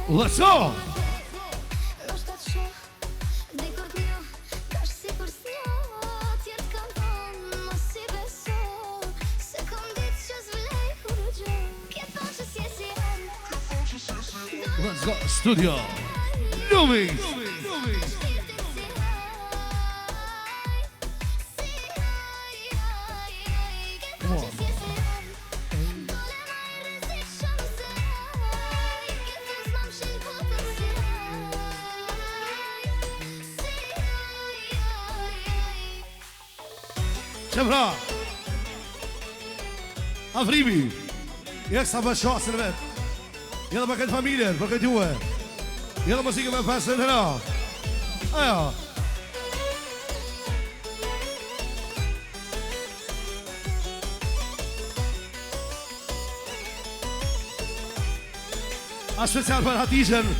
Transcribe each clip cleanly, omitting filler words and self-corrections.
Let's go! Let's go, studio. Moving. Çevra. Afrimi. Ja sa më shosën vet. Ja për këtë familjen, për këtë juve. Ja dhe muzikën me pasën të ra. Ajo. A special për Hatishën,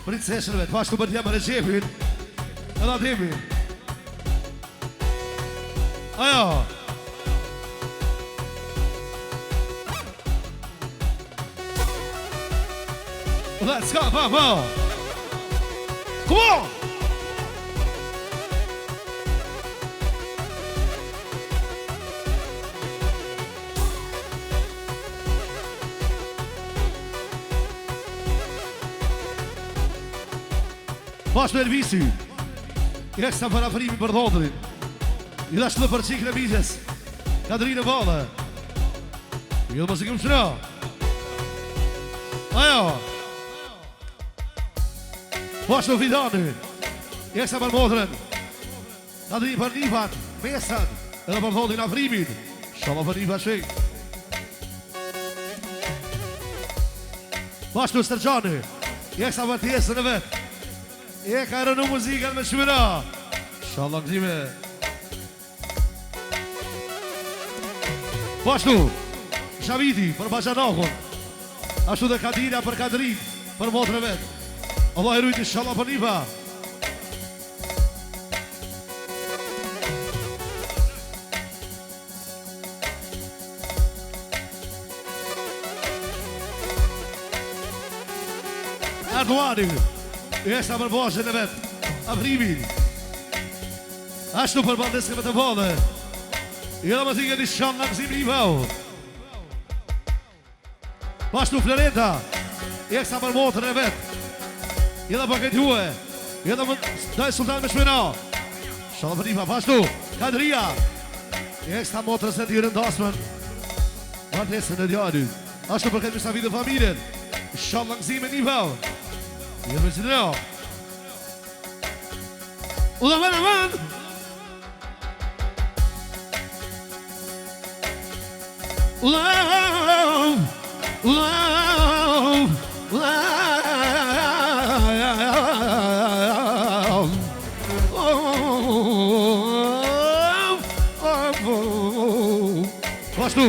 princeshën vet, pashtu për t'ja më Recepin, edhe Ademi. Ajo. Let's go, Papa! Come on! Bash me Elvisi, i reksa për afrimi për dhotërin, i dhe shtë për qikë në bizes, Katrinë Vale, i dhe mësikim shëra. Ajo! Bash në Vidani, i reksa për motërën, Katrinë për Nifat, Mesën, edhe për dhotërin afrimin, shala për Nifat shek. Bash në Stërgjani, i reksa për tjesën e vetë, e ka rënu muzikën me shmira. Shalom këzime. Pashtu Shaviti për Bajanahun, ashtu dhe Kadira për Kadrin, për motrë vetë. Allah e rujti shalom për Nifa. Erdoani e sa për bashkën e vetë, afrimin. Ashtu për bandeske me të vode. I edhe më thike një shanë në këzim një vau. Pashtu Florenta, e sa për motër e vetë. I edhe për këtë hue. I edhe më daj sultan me shmena. Shalom për një vau. Pashtu Kadria, e sa motërës e të rëndasmen. Bandesën e djadu. Ashtu për këtë misafit dhe familjen. Shanë në këzim e një vau. I edhe me që në Uda vana man! Love, love, love. Pashtu,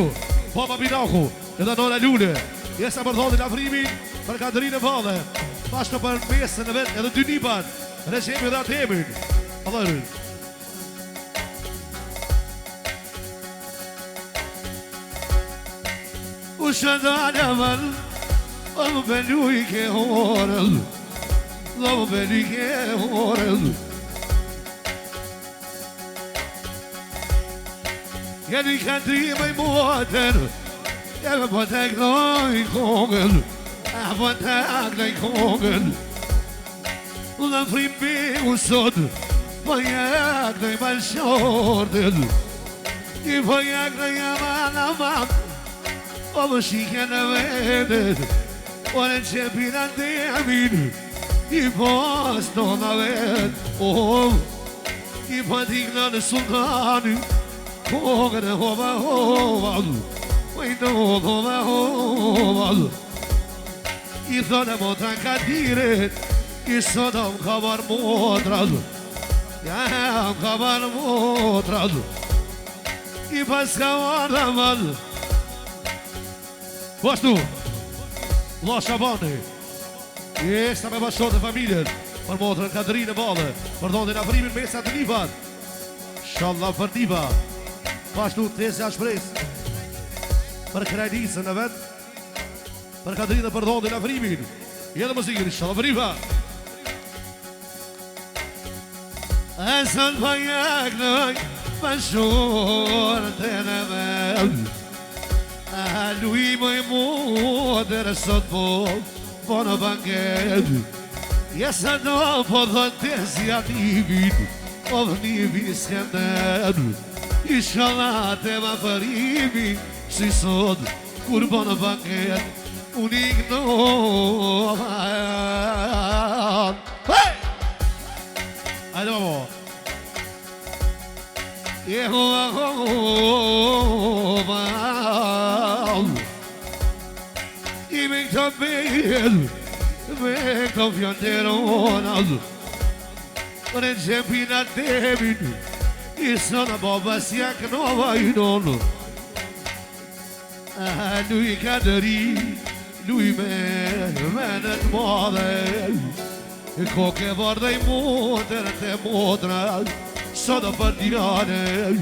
Baba Binaku, edhe Nora Lule, jesa për thotin afrimin, për Katrinë Vale, pashtu për mesën e vetë, edhe dy nipan, Recepi dhe Atemin. Allah rrën. U shëndalë amal, o më belu i ke horel, o më belu i ke horel. Jeni Katri me i muater, jemi po të knoj kongën, e po të knoj kongën. U në frimi u sotë, po jak në i malëshordën, i po jak në i aman aman, o më shike në vendet, o në qepin anë demin, i po së në vet, i po t'ikna në sultani, kongën e hova hoval, o i në hova hoval, i thone motra Kadiret, i sodom ka bar motrad, ja ka bar motrad, i pas ka var amal, Po ashtu, Vlla Shabani, jesta me bashkët e familjen, për motrën Katerinë Ballë, për dhondin afrimin Mesa të Lipat, Inshallah për Diva, po ashtu Tesja Shpres, për Krajnisën e vetë, për Katerinë për dhondin afrimin, jetë muzikën, Inshallah për Diva. Asën për jaknëj, për shurë të në vel, lui më i modër sot po në banket. Jesë në po dhe Tesja Nivin, o dhe Nivin Skender, Inshallah të më përimi, si sot kur po në banket, unë ignoran. Hey! Hajde babo. Jehovan I me këta bejel, me këta fjanteronaz, në gjepin atemin, I sënë babas jak nova I nonë. Lui Kaderi, lui menet madhe, koke vardë I motër të motra, sot për dirane,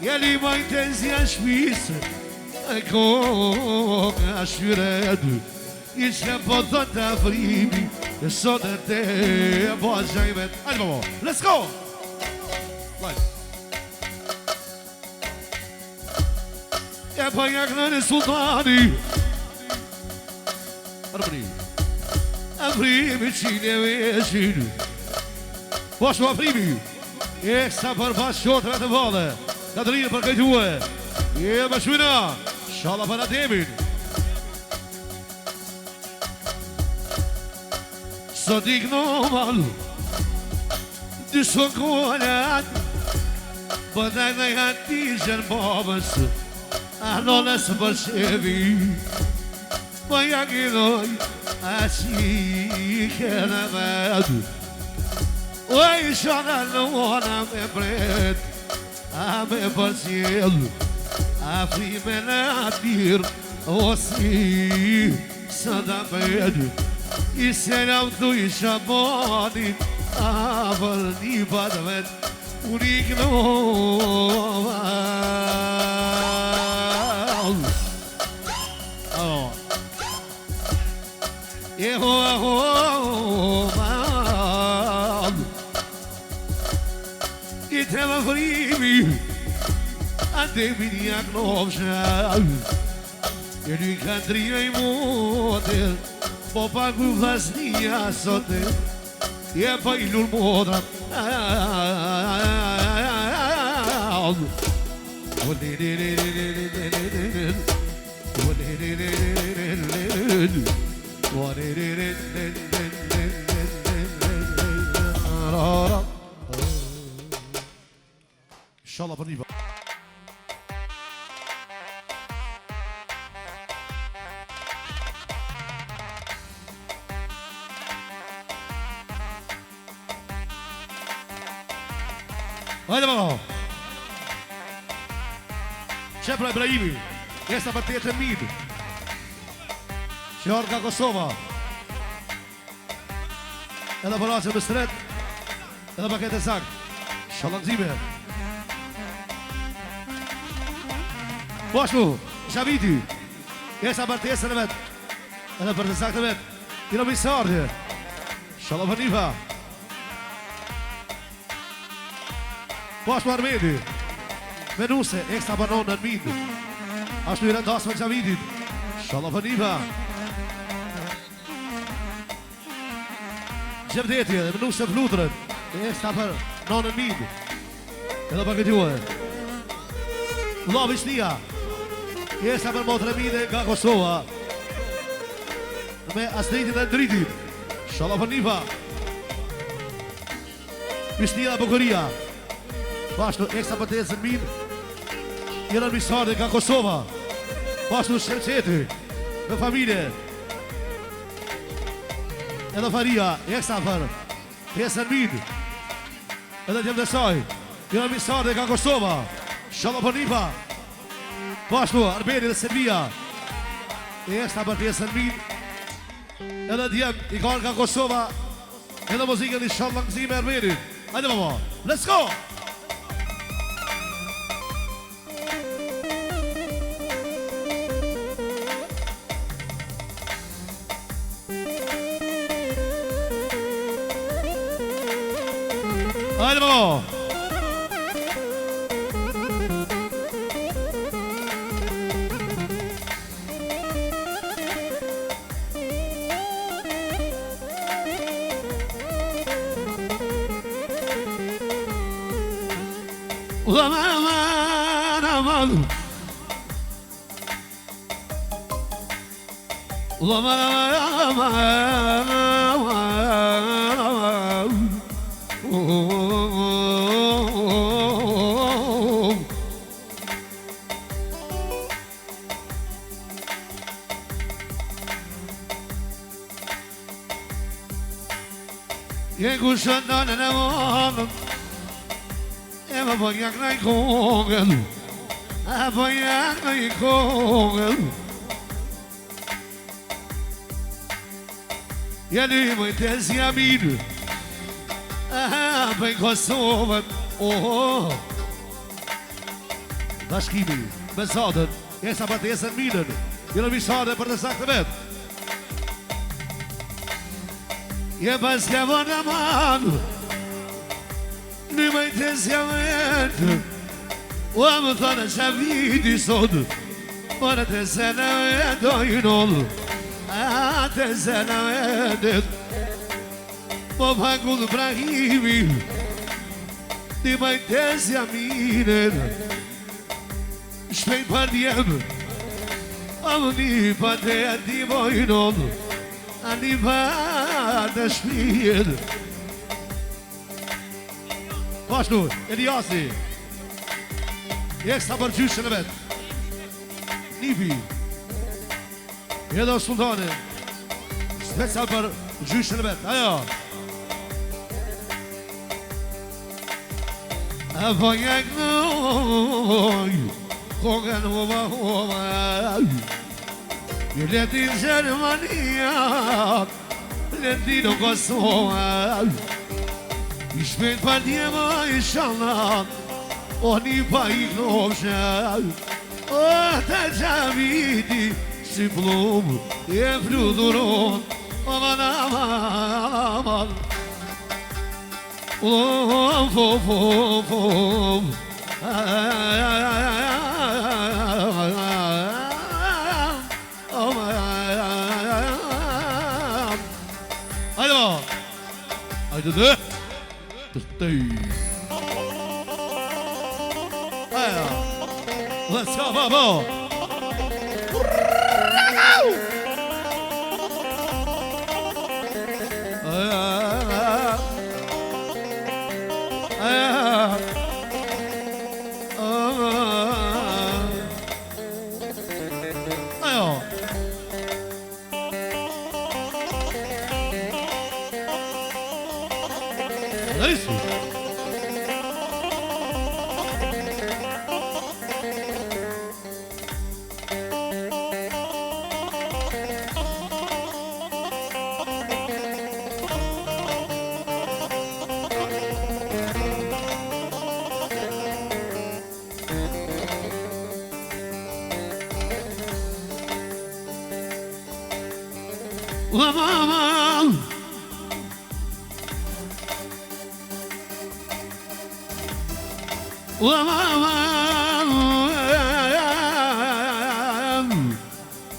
jeli majtë të zja shpisë, koke ashyret, I që po thot të afrimi, sot e te bashkajmet. Hajde babo, let's go! Live. E pa jaknë në sultani, Arbri, afrimi qine veshin, po ashtu afrimi, Eksa për bashkëtorë të vale, Katerinë për kajtue, më shmina, Inshallah për atemin. Sot ignoral, dyso kolat, bëdaj në hatishën babës, anonës për shevi, më jakidoj, ashike në vetë. Oj, shana në ona me bret, a me për ciel, a frime në atir, o si së da med, I selam tu I shabonin, a për një pat vet, unë ignoral. Jehovan I të më frimi, atemin jak novësha, e një Katerinë I motër, po pagu vlasnia sote, e pa I lull modra. Inshallah për një pa. Hajde babo. Qepra Ibrahimi, jesta për tjetër mid, që orë ka Kosova, edhe për asë më stret, edhe paket e sakt, shalantime. Po ashtu, Shaviti, jesta për tjetër e vetë, edhe për të sakt e vetë, I në misardje, shalapanifa. Po ashtu Armedi, Venuse, ekstra banon në mid, ashtu I rendas me Shavitit, shalapanifa. Gjevdetje dhe Venuse Flutrën, ekstra për nonën mid, edhe për këtë juhe. Vlla Vishnia, ekstra për motrë mide nga Kosova, me Astridin dhe Ndritin, shalapanifa. Vishnia dhe Bukuria, Pashtu ekstra për të ecën min, Jena Misardi nga Kosova, pashtu Shkelqeti, me familje, edhe Faria, ekstra për të ecën min, edhe t'jem dhe saj, Jena Misardi nga Kosova, Shalapanifa, pashtu Arbeni dhe Serbia, Esta për pjesën mirë. Edhe djem i ka nga Kosova. Edhe muzikën i shumë langëzime e rririt. Hajde baba, let's go! Hajde baba! Po jak na kongel, po jak na kongel. Ja nu moet het ja bieden. Ben Kosova. Oh. Bashkimi, besadet. Esa për të jesën minën. Jënë vishare për të saktëmet. Je pas ka vënë manë. Në mëjtësja vetë O më thënë që viti sot Për të zënë vetë o i nëllë A të zënë vetë Po pakullë prahimi Në mëjtësja minën Shpejt për djemë O më një për të ati o i nëllë A një për të shpijën Pashtu, Eliasi Jeksa për gjyshën e vetë Nipi Edhe o sultane Special për gjyshën e vetë Ajo Po jak nëj Kongën hova Letin Gjermania Letin o Kosova I shpejt për djema i shallat O një pa i knopshe O të gjaviti Si plum E fluduron O man aman O fom Hajde Hajde dhe Let's go, Bobo!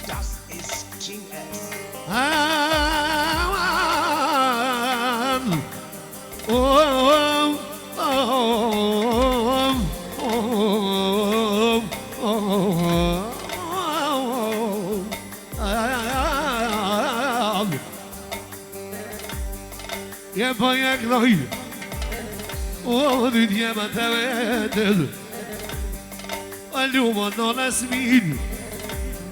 Das ist King S. Je po jak noj O dy djema të vetët A lumë në nësmin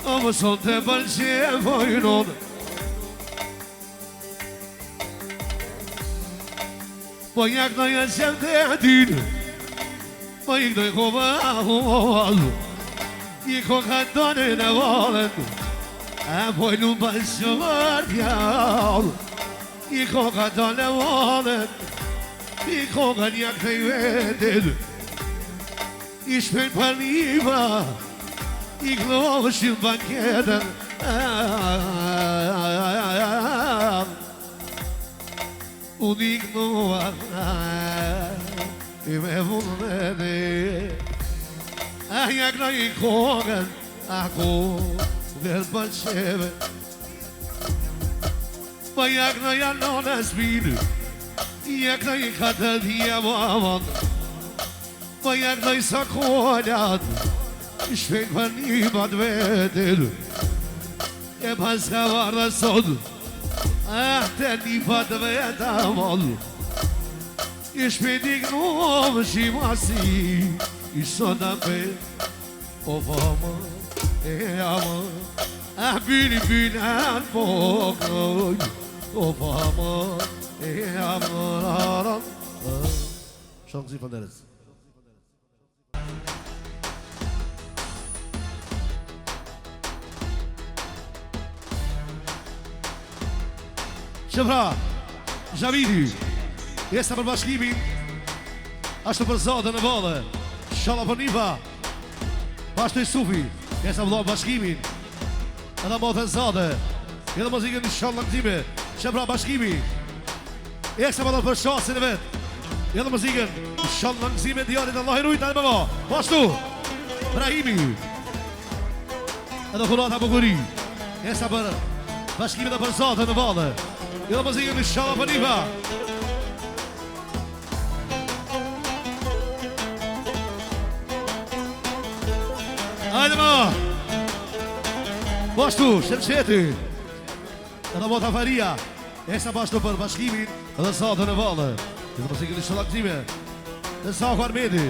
O më son të pëlqe vojnon Po jak noj e qem të atin Po ik doj kova I ko ka tonë në volet E pojnu bashkëvar t'jallë I koka të levonet I koka një këtej vetit I shpen për njëva I kloshin banketën Unë I knova I me vullneti Ja knoj I kokën Ako Del pëlqeve Pa ja knoj anon e spinë Ja knoj këtë dhja mamon Pa ja knoj sa kollat Shpek për një bat vetin E pas ka varë sot Te një bat vetamon I shpek një gnomë shimasi I sot në pe O fama E ama A byni anë pokoj O fama E ama Shumë zi pënderes Shëpra, Xhavidi, jesta për bashkimin, ashtu për Zotën në vode, Shala për Niva, pashtu I Sufi, jesta për bashkimin, edhe motën Zotë, edhe muzikën në Shala në këtime, Shëpra bashkimi, jesta për shasin e vetë, edhe muzikën në Shala në këtime, djarit Allah I rujta e më va, pashtu, Brahimi, edhe Kurata Bukuri, jesta për bashkimin dhe për Zotën në vode, Edhe muzikën në Shala për Niva Hajde ma Bashtu, Shemqeti Edhe Mota Faria Esa bashtu për bashkimin Edhe Zotën e Valle Edhe muzikën në Shala këtime Edhe Sako Armedi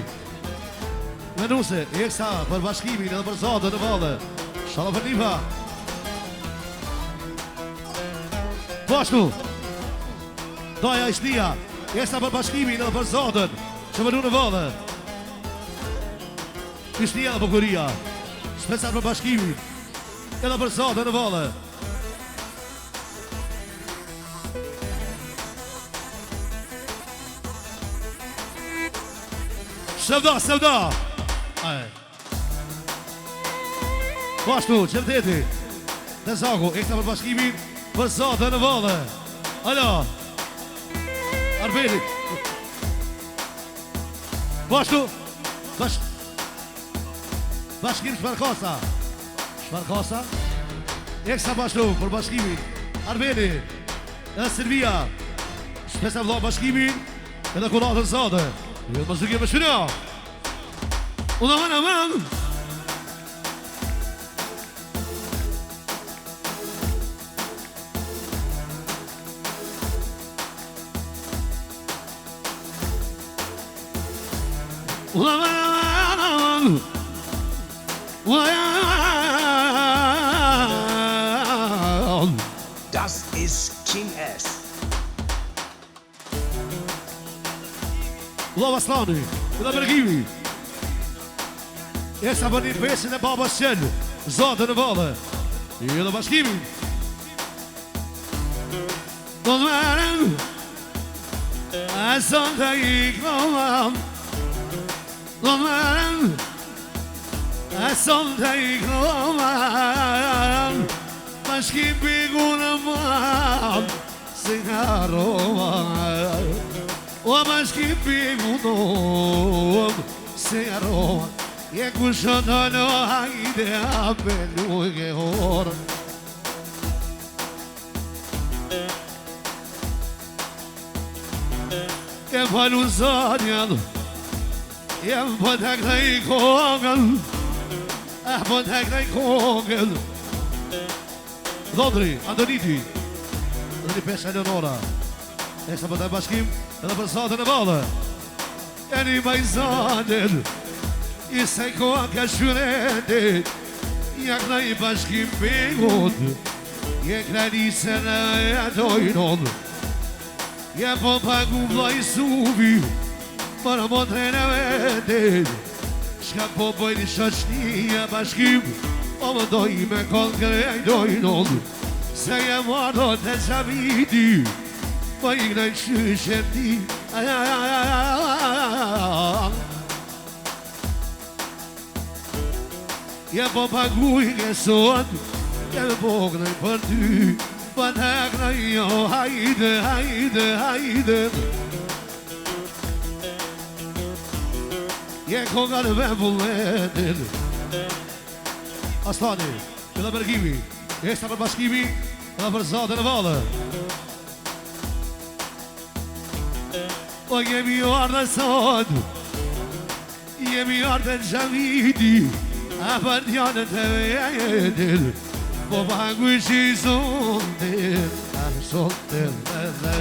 Menuse, Esa për bashkimin Edhe për Zotën e Valle Shala për Niva Bashtu Doja Ishnia Jesta për bashkimin edhe për Zotën Që më në vëllë Ishnia dhe Bukuria Shpesat për bashkimin Edhe për Zotën në vëllë Sevda Bashtu, Qevdeti Dhe Zaku, jesta për bashkimin Për Zotën në vëllë Alo Arbeli Bashtu Bashkim Shparkasa Eksa bashtu për bashkimin Arbeli Edhe Silvia Shpesa vëlla bashkimin Edhe Kuratën Zate Edhe më zhugje më shpina Unë aman Das ist King S. Lava Slani, Edhe Bergimi Esa për një pesin e babas qenë Zotën e vëllë Edhe bashkimin Do të meren E son të iknovam Do të meren E son të iknovam Bashkim pigu në mam Si karovan O bashkim pigu në Si karovan Je kushon të në hajde a pelu ke orë Je falu zanjad Je për të këtaj kongën E për të këtaj kongën Dondri, Andoniti Dhe një pesha Leonora Esa për të bashkim edhe për Zotën e vëllë E një bajzanin I se koha ka shuretit Ja këna I bashkim pegot Je këna nisën e dojnon Ja po pagu vlaj suvi Për më të në vetit Shka po bëjnë shaqnia bashkim O më doj me konë krej dojnon Se je mardo të gjaviti Po i knaj qyshe ti Je po paguj ke sot Je po knaj për ty Po të knaj jo hajde, hajde, hajde Je konga në vembulletin Astani, edhe për Gimi Eksta për bashkimi edhe për zatën e valë O jemi ardhe sot Jemi ardhe në gjaviti A për djanët e vejetin Po pagu që i zontin A zontin edhe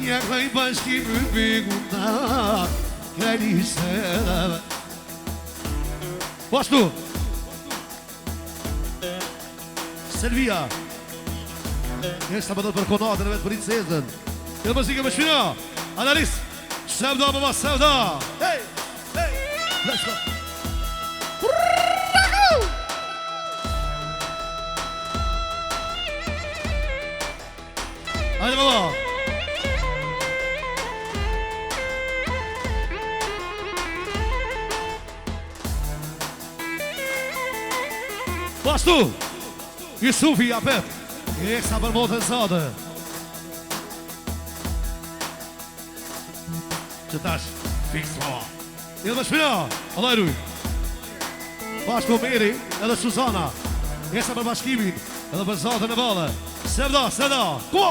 Ja klaj bashkimi bëgunda Këri se dhe Pashtu Selvia Nështë të më dhëtë për konatën e vetë për incezën Këtë mëzike më shpina Analist Sevda mëma sevda Hey, hey Let's go Hajde mëma Pashtu Jusufi Apep Eksa për motën sate Që tash Fix mama Edhe më shpina Allah e ruj Bashko Meri Edhe Suzana Eksa për bashkimin Edhe për zatën e bale Sevda, sevda Ko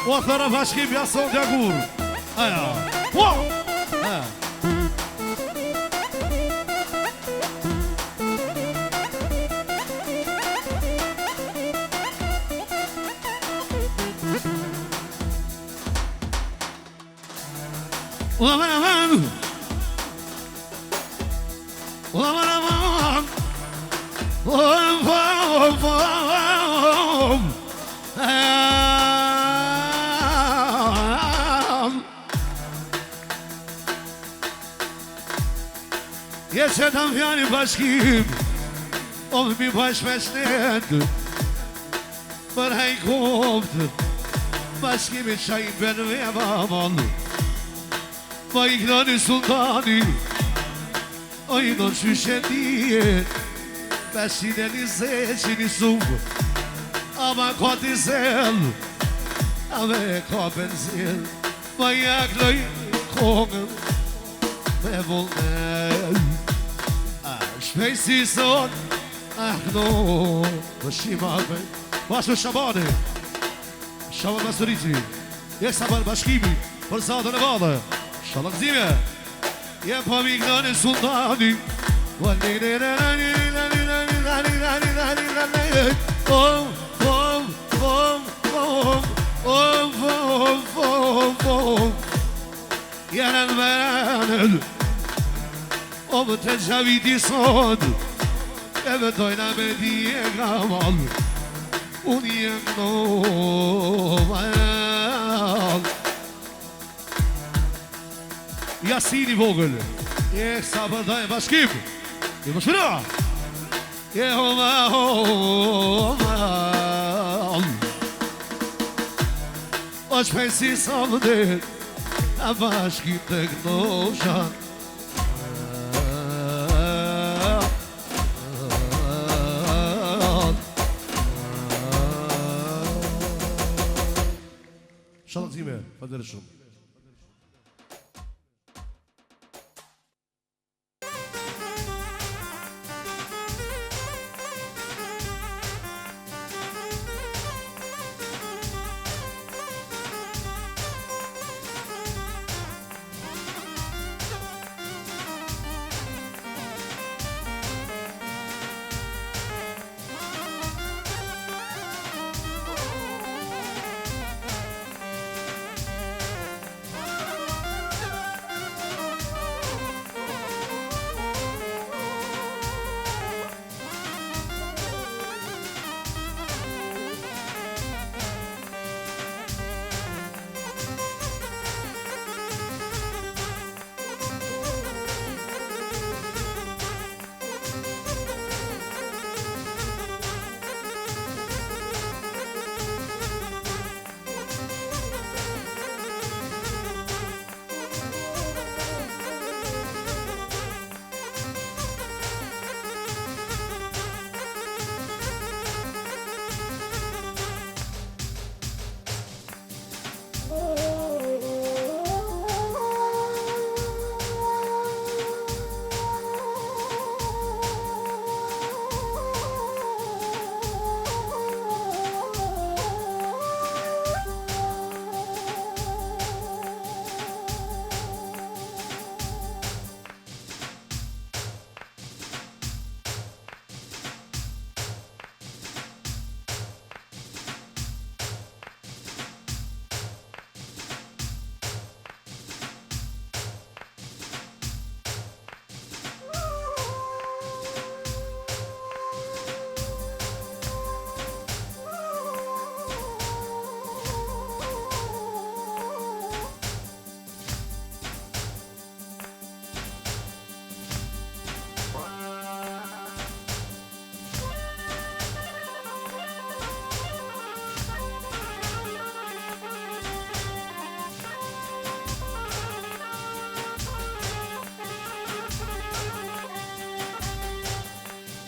O thëra bashkim jason gjagur Aja Wow Aja Ulaman Ulaman Ulaman Jesë të më fjani bashkim O më mi bashkëmeshnet Për hajkoft Bashkimi qaj bënë me vaman Ma i knani sultani O i do qyshendijet Beshin e një zeqin i sumë Ama ka t'i zel Ame ka benzin Ma i akloj kongën Me vullnen Shpej si sot no Më shima me Bashkë Shabani Shaban Masurici Jeksa për bashkimi Për zatën e vadhe Shalak zime Je pa mi knani sultani Jene në menen O më të gjaviti sot E më dojna me di e gamal Unë jem nomal Jasini vogël Je sa përdaj bashkim Je më shpira Je homa O shpensi sa më det A bashkim të kënosha Shalazime, faleminderit shumë.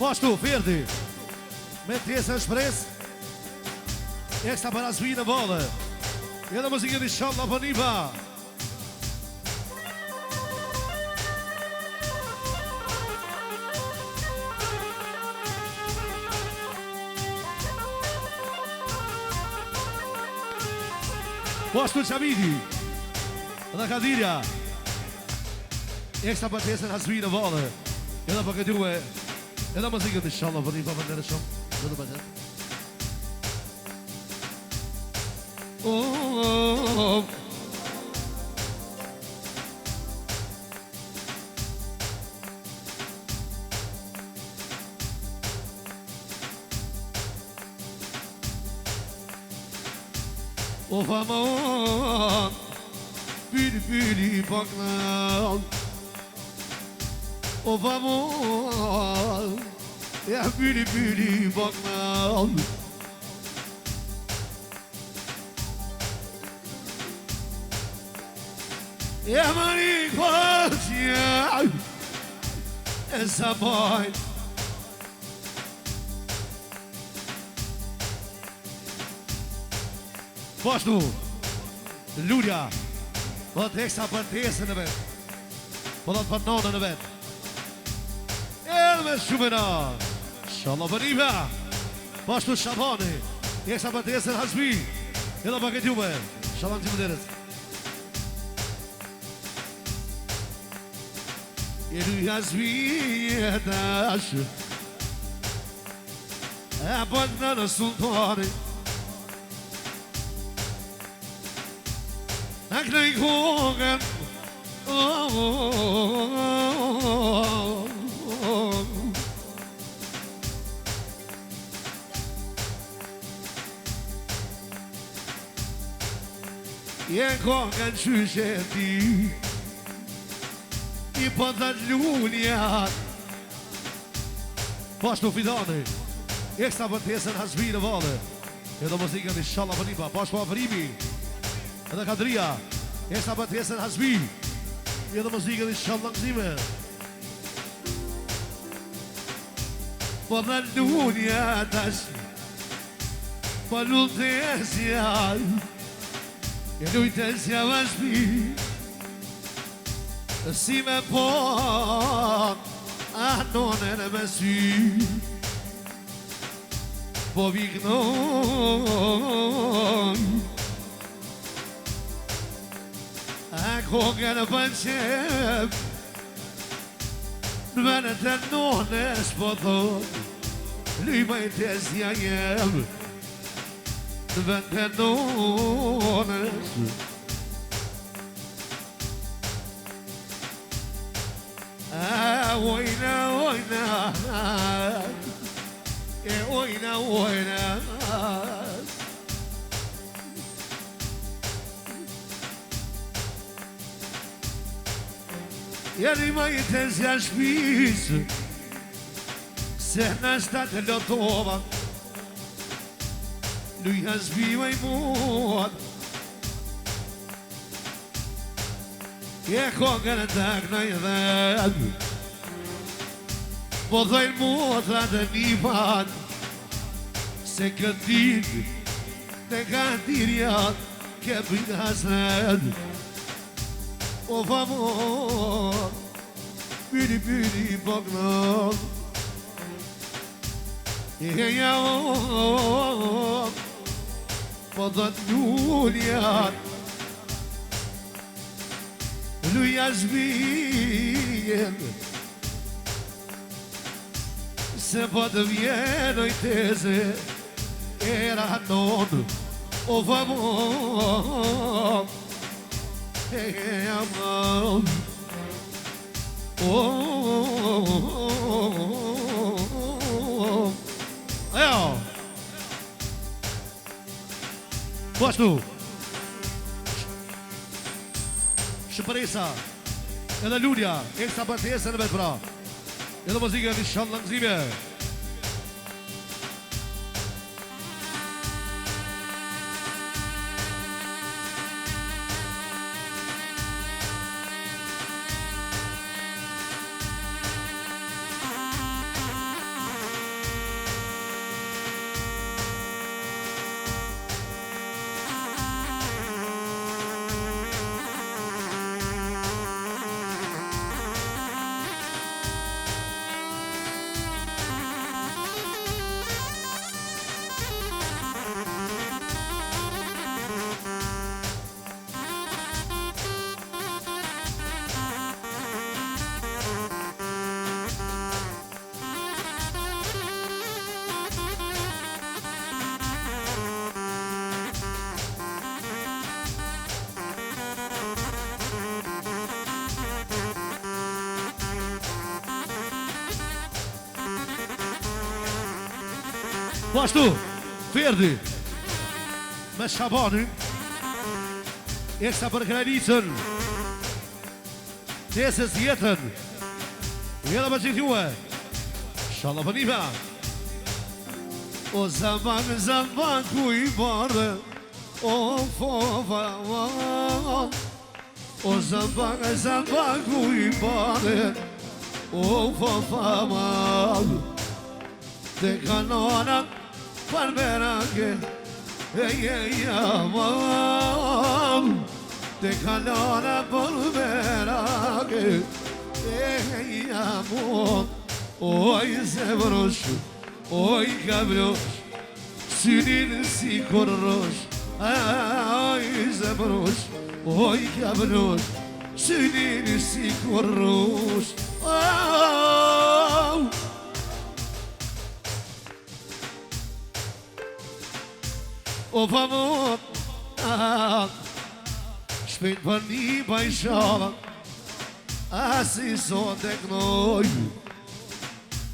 Po ashtu, Ferdi. Me pjesën shpres. Eksta para zvi në vole. Edhe muzikën inshallah për Niva. Po ashtu Qamidi. Edhe Kadirja. Eksta për pjesën zvi në vole. Edhe për këtë juve. Edhe muzikën inshallah për Niva për nërë shumë. Dhe për të. Oh, oh, famon, büli baklan. Oh, famon, ya büli baklan. Ja mani kvartja e sabaj Po ashtu Lulja Po të eksa për tesën e vetë Po të për nonën e vetë Edhe me shumëna Shalom për Niva Po ashtu Shabani Eksa për tesën Hasbi Edhe për këtë jume Shalom që më deres Jelu Hasbi e tash E për në sultani Ak në i kongën Je kongën qyshe ti I pëtët lulljat Po ashtu Fidani Ekstra për pjesën Hasbi në vale Edhe muzikën i shala për Niva Po ashtu Afrimi Edhe Kadria Ekstra për pjesën Hasbi Edhe muzikën i shala në gzime Pëtët lulljat Po lullë të esjaj E lujtë esja Hasbi Si me po A nonën e me sy Po viknon A kongën e pënqep Në venet e nonës po thot Lyma i tesja jem Në venet e nonës Ojna, ojna Ojna, ojna Jeri ma i tesja shpis Se në shtatë lotova Luja zbiva i mod Je kongën e tak në i dhed Po dhejnë motrat e Nivan Se këtë dit Në kandirjat Ke bëjt hasred O famor Pyri pognon E ja Po dhët lulljat Luja zbijen Se po të vjenoj teze Era non O famon E amam Ajo Po ashtu Shpresa Edhe Lulja Eksta për tesën e vetë pra Edhe muzikën i shalë në gzime Po ashtu, Ferdi me Shabanin eksa për Kralicën Nesës jetën Jeda për që t'juhe Shala për njëma O zaman ku i barë O fofa O zaman ku i barë O fofa mal Te kanona për merake Aman Te kanona për merake Amor Oj zemrosh Oj kabrosh Synin si korrosh Oj zemrosh Oj kabrosh Synin si korrosh O famot Shpejt për një bajshala Asi sot e knoj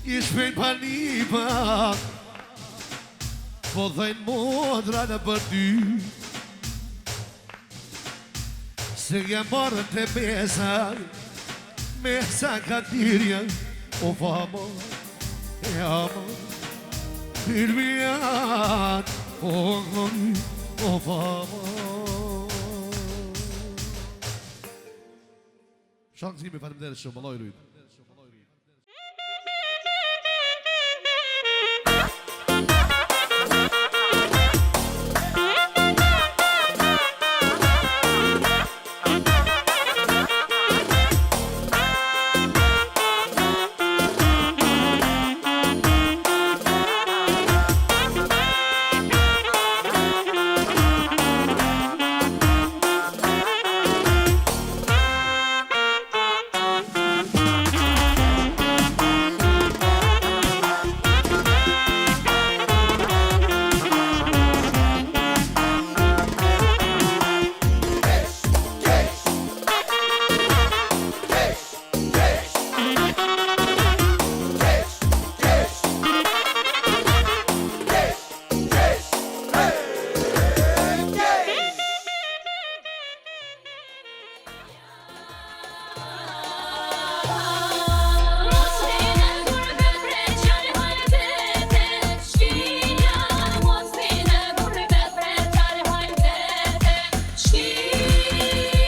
I shpejt për një pak Po dhejnë modra në për ty Se gja marrë të Mesa ka tyrja O famot E amot Pilviat O famot Shangëzimi faleminderit shumë, Allah i rujt.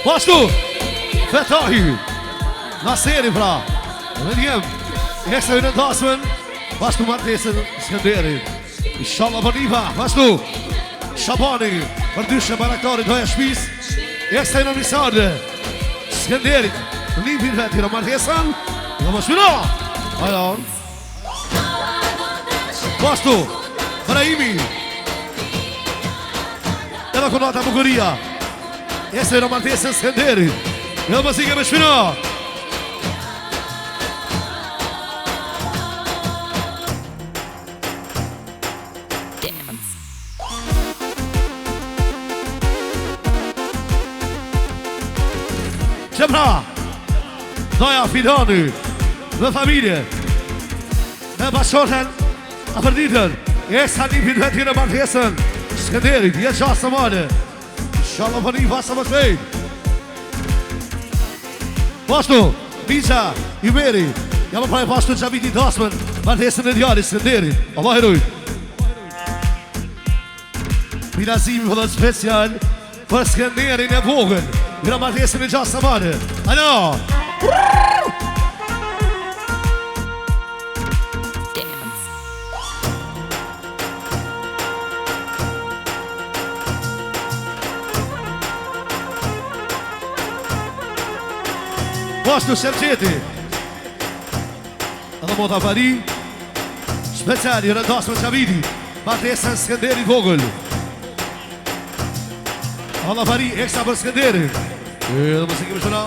Pashtu, Fetahi, Naseri pra, dhe njem, ekse në dasmën, pashtu martesën Skënderi. Inshallah për nipa, pashtu, Shabani, për dyshe baraktarit doja shpis, ekse në misarde, Skënderit, nipin veti në martesën, në më shpina, ajon. Pashtu, Brahimi, edhe konata Bukuria, Ese në martesën Skënderi Në mësike me shpina Qëmra Doja Fidani Dhe familje Dhe bashkërten A për ditën Esa një pinveti në martesën Skënderi Jetë qasë të male Inshallah për një pasë më krejt Pashtu, Miqa, Jumeri Jam më prajë pashtu Gjaviti Dasmën Martesën e djali, Skënderi Allah i rujt Bilazimi për dhe special Për Skënderin e vogën Vira martesën e gjasë të mane Ano Pashtu Shemqeti Edhe Mota Fari Speciali rëndasme Gjaviti Martesën Skënderi vogël Allah Fari eksa për Skënderi Edhe më sikim shuna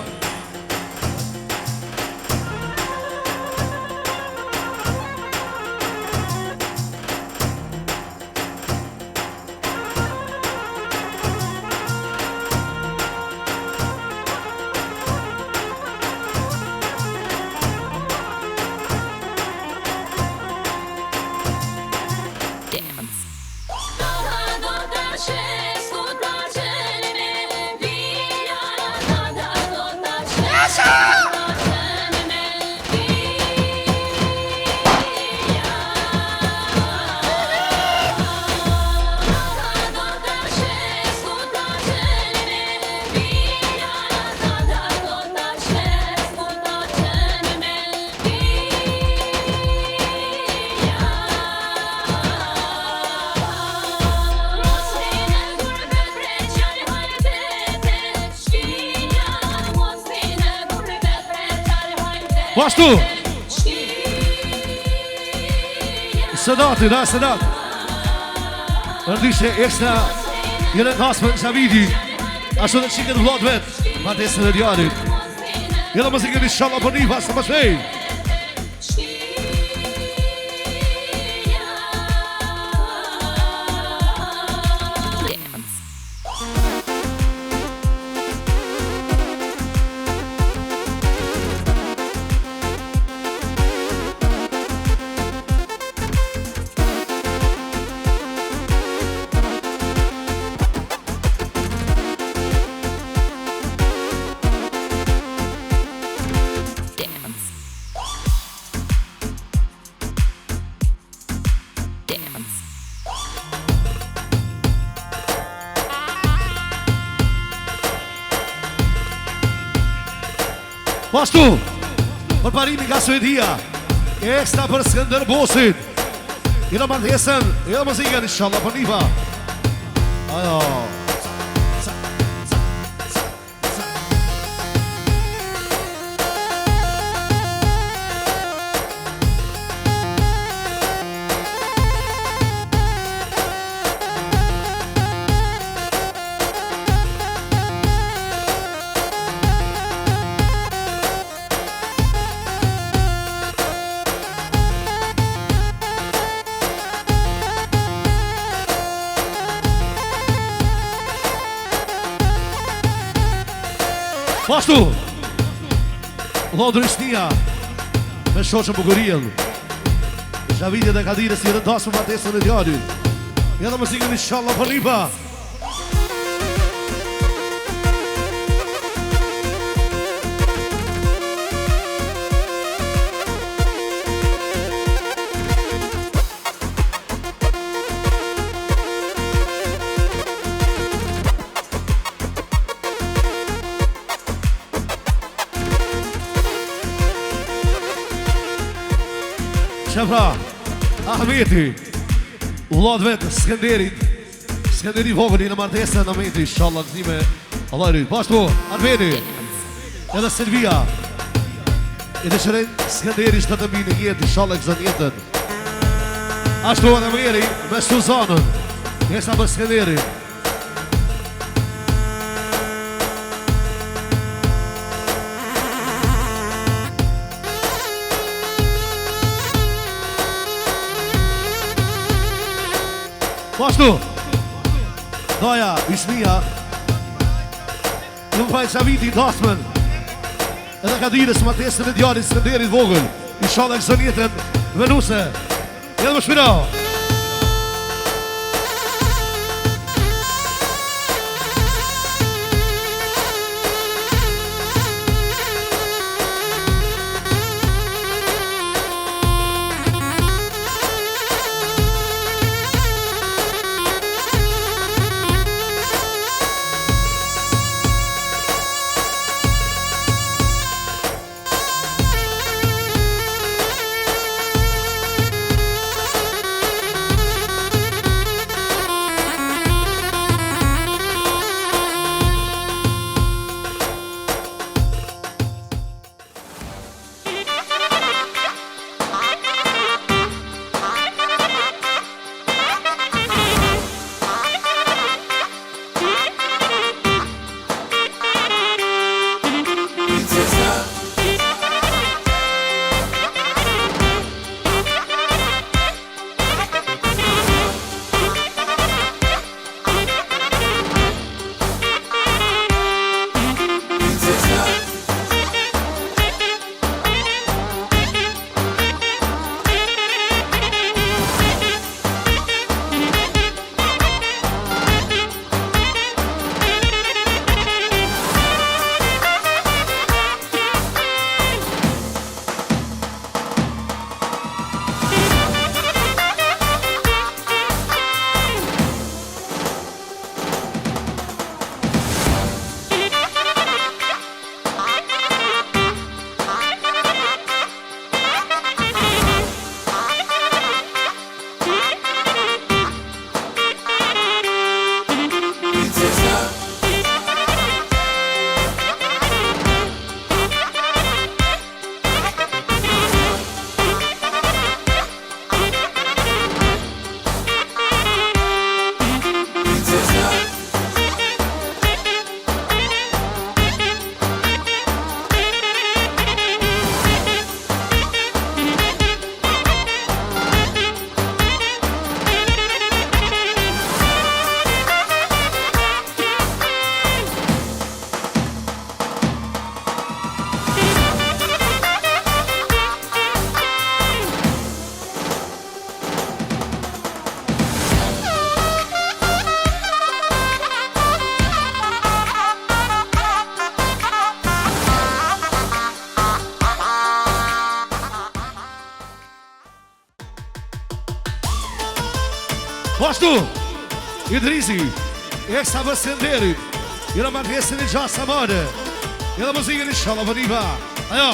Pashtu Sëdati, da sëdat Rëndishe ekstra Jene kasme në Zavidi Ashtu të qikët vlot vet Ma desën e djarit Jene mëzikën i shala për një pasë të më shej Pashtu, për parimi nga Suedia, ekstra për Skënder Bosit, jena martesën, jena mëzikën, inshallah, për Niva. Ajo. Pashtu Lodrë Shnia Me shoqën Bukurien Zhavidje dhe Kadirës i rëndasë më matesën e djarit Jena mësikën inshallah për Lipa Shefra, Ahmeti, vllot vetë, Skënderi vogël në martesën Ahmeti, inshallah të zime, Allah i rrit. Pashtu, Ahmeti, edhe Silvia, edhe shëren Skënderi 7.000 në jetë, inshallah e këzën jetën. Ashtu edhe Meri, me Suzanën, jesa për Skënderi. Pashtu Doja, Ismia Në fajt Zaviti, Dasmen Edhe Kadirës matesën e djarit Skënderit vogël Inshallah e kësën jetën venuse Edhe më shpira ashtu Idrisi Eksa për Skenderit Jena më pjesën I gjasa mare Jena muzikën inshallah për Niva Ajo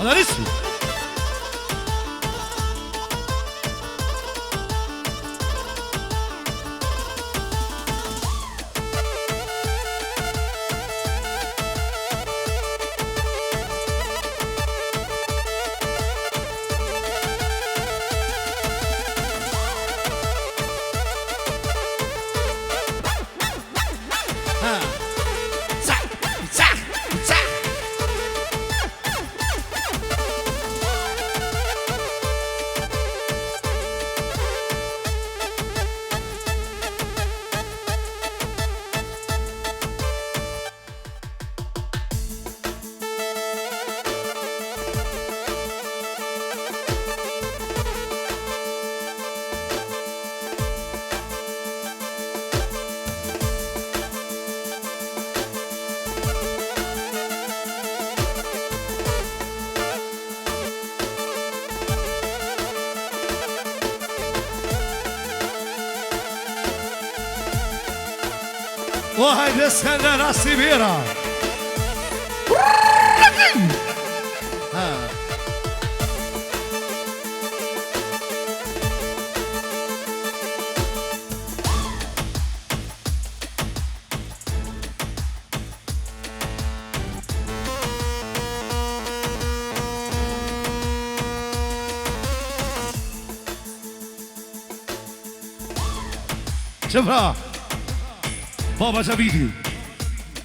Adarisu O hajde Skender Asibira Qëfra Baba Gjaviti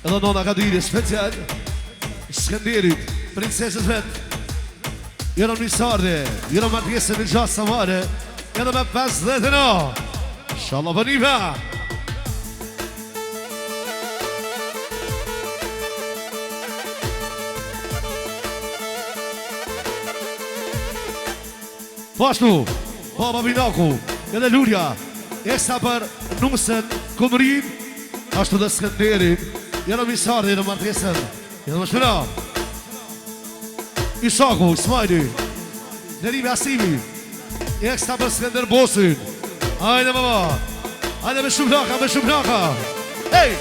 Edhe nona ka diri special Skenderit Princesës vet Jena në misarde Jena më pjesën I gjasë samare Jena me 50 no Inshallah për Niva Pashtu Baba Binaku Edhe Lulja Eksa për Nusën Kumrin Ashtu dhe Skenderit Jena misarde Jena martesën Jena më shpira Ishaku, Smajdi Nerimi Asimi Eksa për Skender Bosin Hajde baba Hajde me shumë plaka Hey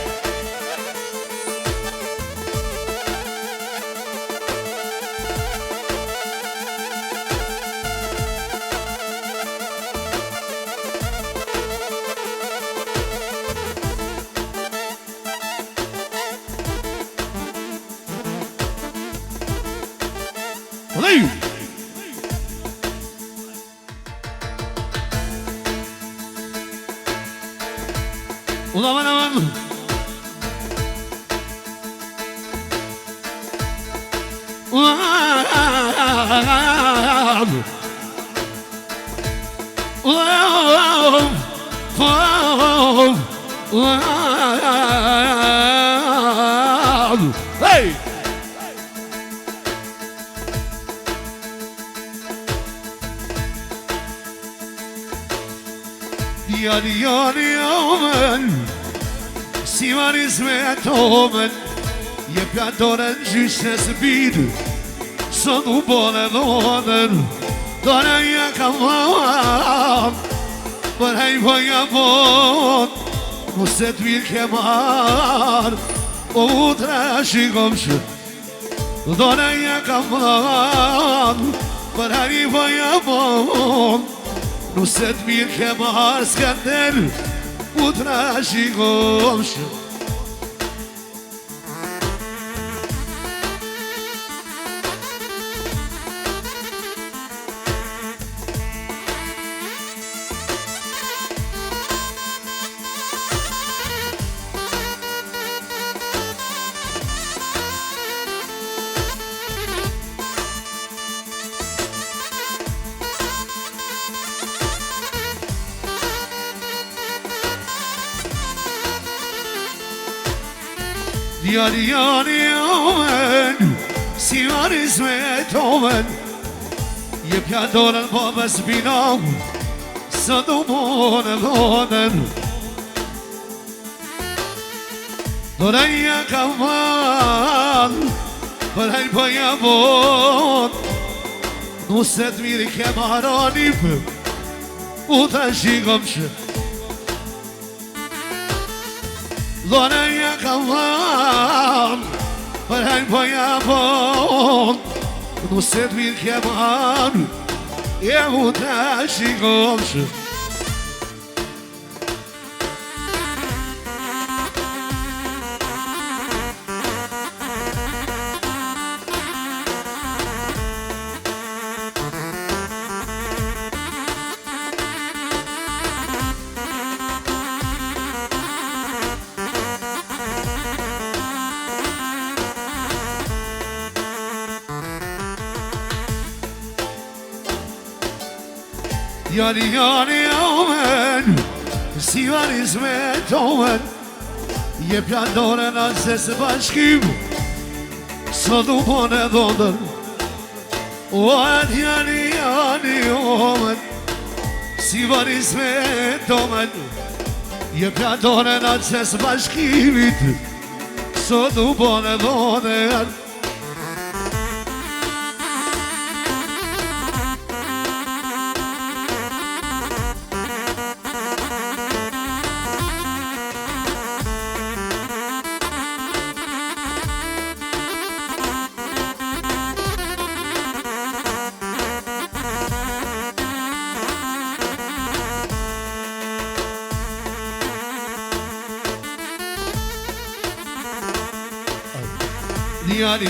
Olay! Ulan aman! Hey! Jani Si maris me atomen Je pjatoren gjyshe së bidu Së në bole dhonen Dore ja ka mam Për hej po ja bon Muse t'vir ke mar O utra shikom shë Dore ja ka mam Për hej po ja bon Nuse t'mir ke mar Skender U tragikom shë Jani omen Si maris me tomen Je pjatoren babes binam Së du mone dhonen Doreja ka man Për hajnë për ja bon Nuse të mirë ke maroni për u të shikëm që Dhone ja kam dhanë për hajnë po ja bon Nuse të mirë ke maroni e u të shikëm që Jani omen, si varis me tomen Je pjandore në zesë bashkim Sot u pone dhondër O atë jani omen Si varis me tomen Je pjandore në zesë bashkimit Sot u pone dhondër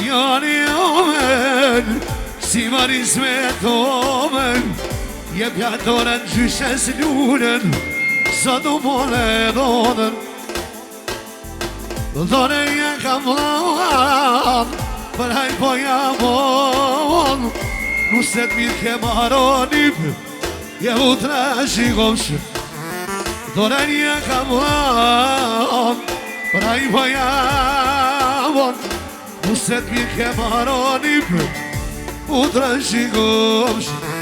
Jani omen, si varis me tomen Je pjatoren gjyshes lunen, sa du pone dhonën Dhone ja kam dhanë, për haj po ja bon Nuset mirë ke maronim, je u të shikom që Dhone ja kam dhanë, për haj po ja bon Nuset mirë ke maronim, u të shikom që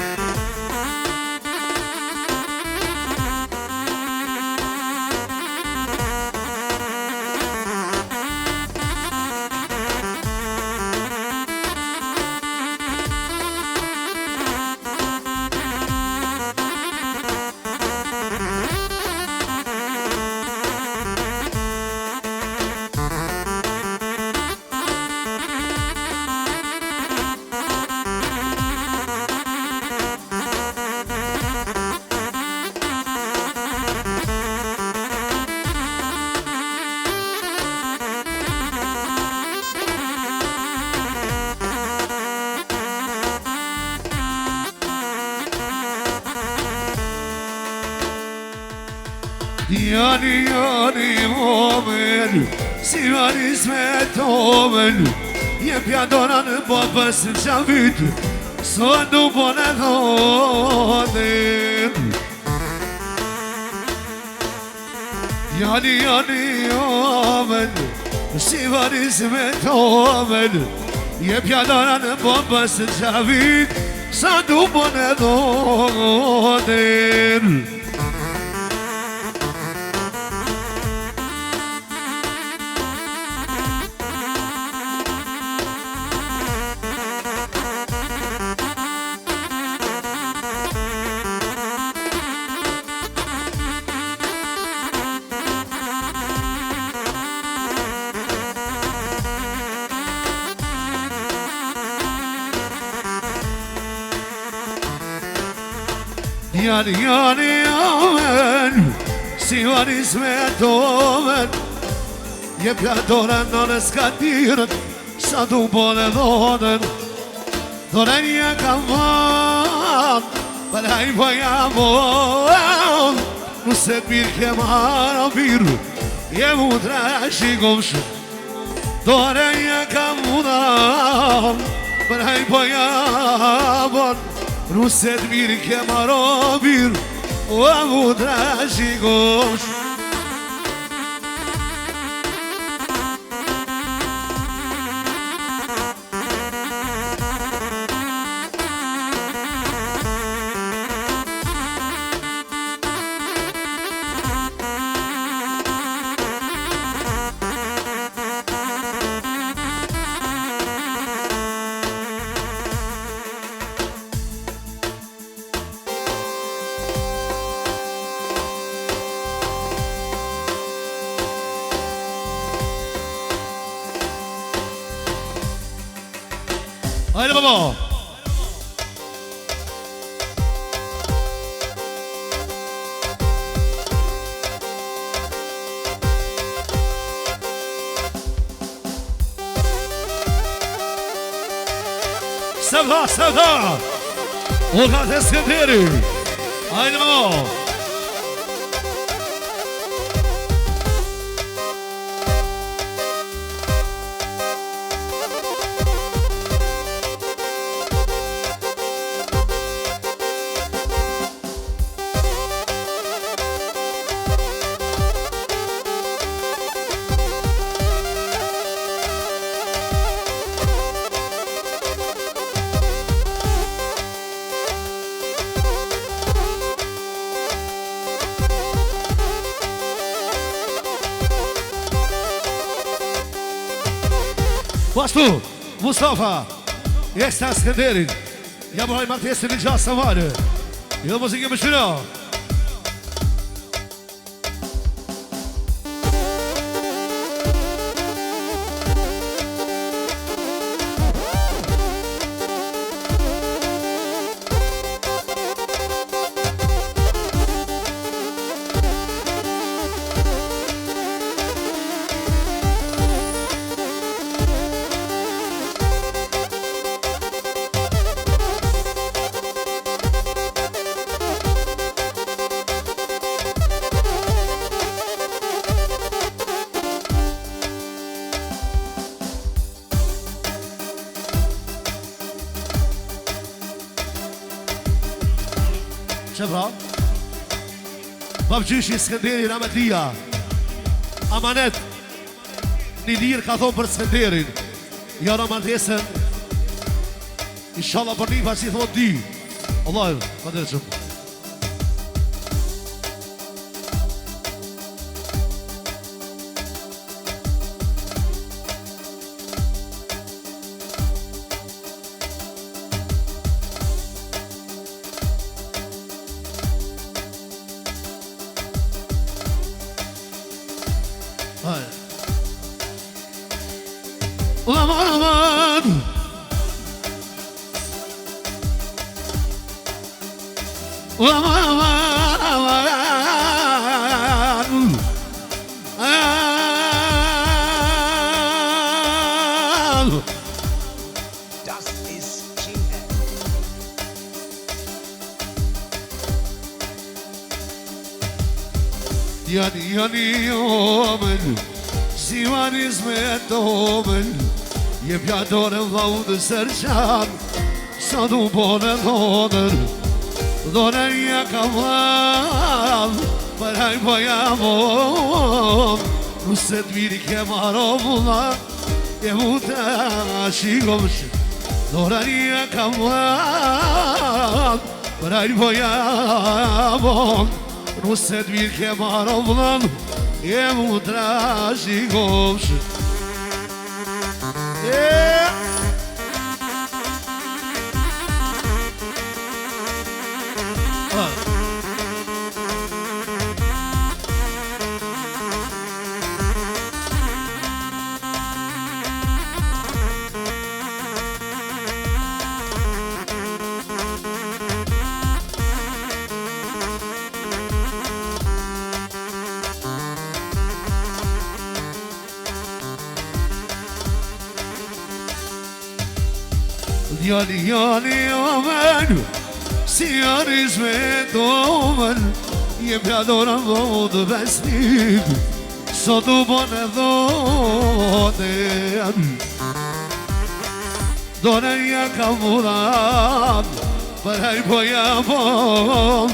Jani omen, si varis me tomen Je pjadona në babës në qavit Sot du pone dhonën Jani omen, si varis me tomen Je pjadona në babës në qavit Sot du pone dhonën Jani omen, si varis me tomen Je pjatoren në në skatirën, sa du pone dhonën Dhonën ja kam dhanë, për haj po ja bon Nuset mirë ke marë birë, je mu të shikom që Dhonën ja kam dhanë, për haj po ja bon Nuset mirë ke marë birë, o mu të shikom që Hajde baba. Sevda, sevda. Olga Eskenderi. Haydi baba. Bashtu, Mustafa, jeshtë Askenderin. Ja bëraj martesin në gjasë së valë. Jo muzikë më shkëra. Qëpra Babgjyshi Skenderin Amedia Amanet Një lirë ka thonë për Skenderin Jara martesën Inshallah për një pa që i thonë di Allah, pa të rëqëm Aman Das ist King S. Yani omen Sivani zmet omen Je pja dore vlau dhe sërqan Sa du bone dhoner Dore një ka vlam Për haj po jamon Nuse t'miri ke maro vula Je mu të shikomsh Dore një ka vlam Për haj po jamon Nuse t'miri ke maro vula Je mu të shikomsh Jani omen Si jani zmet omen Je pja dora vod besnik Sot u bone dhonen Dore një ka vudan Për haj po japon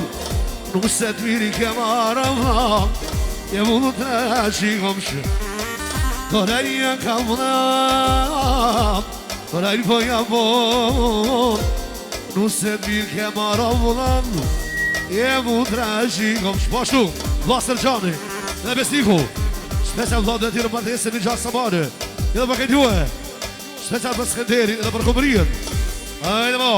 Nuse t'miri ke maravan Je vullu të shikomsh Dore një ka vudan Për haj po japon Nuse t'miri ke maravan Je vullu të shikomsh Pashtu, Vlasër Gjani Dhe Besniku Special vlodë dhe tjërë martesin një gjasë samare Edhe për këtë juhe Special për Skenderin edhe për Komërien Hajde mo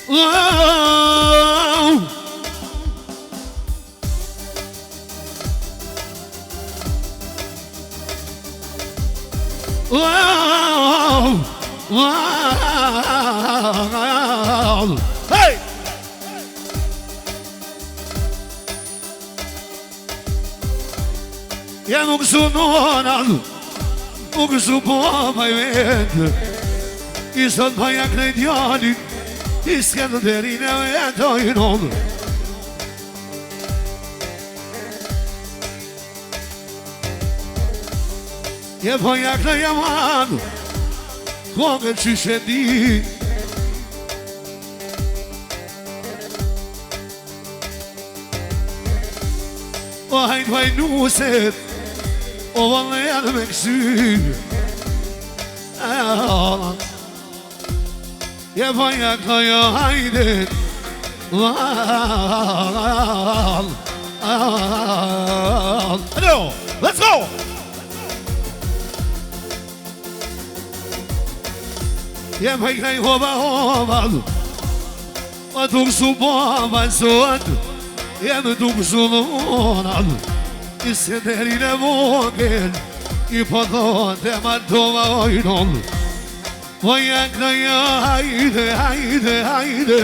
Hey! Ja nuk su nonan, nuk su baba I vetë I sot paja krejt djallit I s'kenë derin e vetojnon Je paja krejt jaman Kongën që shendi O hajt vajnuset O vëllë janë me kësy Je paja këja hajdet Hello, let's go! Je paja këja hoba Ma tuk su baba sot Je me tuk su lonan I se derin e vogel I pëthon të martova ojnon Vaja këja hajde, hajde, hajde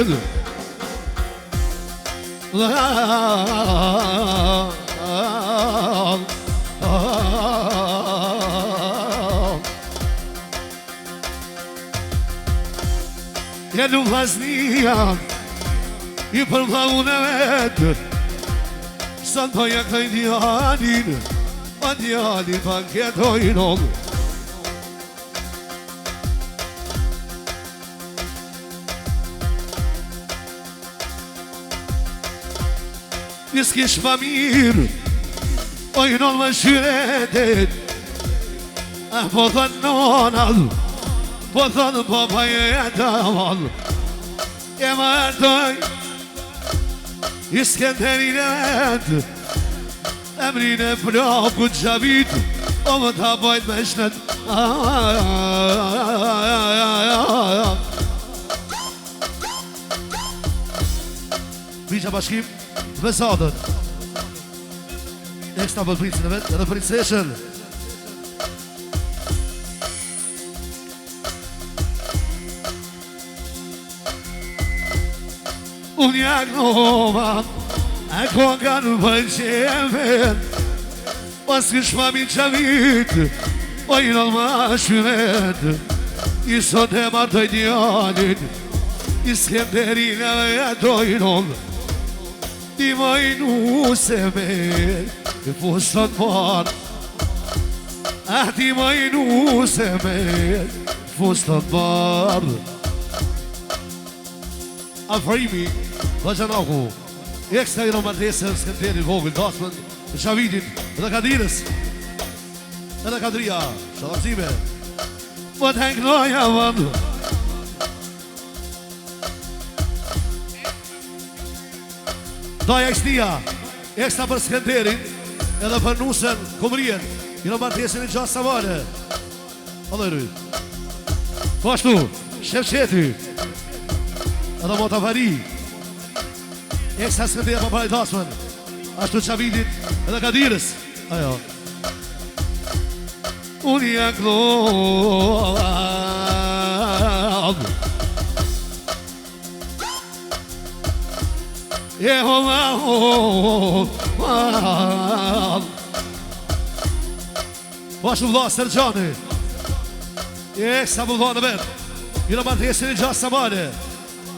Je nuk vlasnia I përvlaun e vetë Sot paja këj djalin Pa djalin pa ketojnon Nis kish pa mirë Ojnon më shyretet Po thënë nonal Po thënë papa jetal E më ardoj I s'kenderin e vetë Emrin e plaku gjavit O më ta bajt me shnet Visha bashkim Besadët Eksta për princën e vetë Edhe princeshën Unë jak nova E koga në pëlqeven Pas kësh mami qavit O I në më shyret I sot e martoj djallit I s'kenderin e vetojnon Ti më I nuse me I fustot par Ti më I nuse me I fustot par Afrimi Vajanaku Ekstra I në martesën S'kenderin vogël Dasmën Shavitit Edhe Kadirës Edhe Kadria Shalapsime Më të hengnoja vëndë Doja ekstia Ekstra për Skenderin Edhe për nusën Kumrien I në martesën I gjasë samane Edhe rrë Po ashtu Shefqeti Edhe Motavari Ekstra Skenderin për për Dasmën Ashtu Qavidit edhe Kadirës Ajo Unë jak lovad Jehovad Po ashtu vla Sergjani Ekstra vla në vetë I në martesin I gjasë samane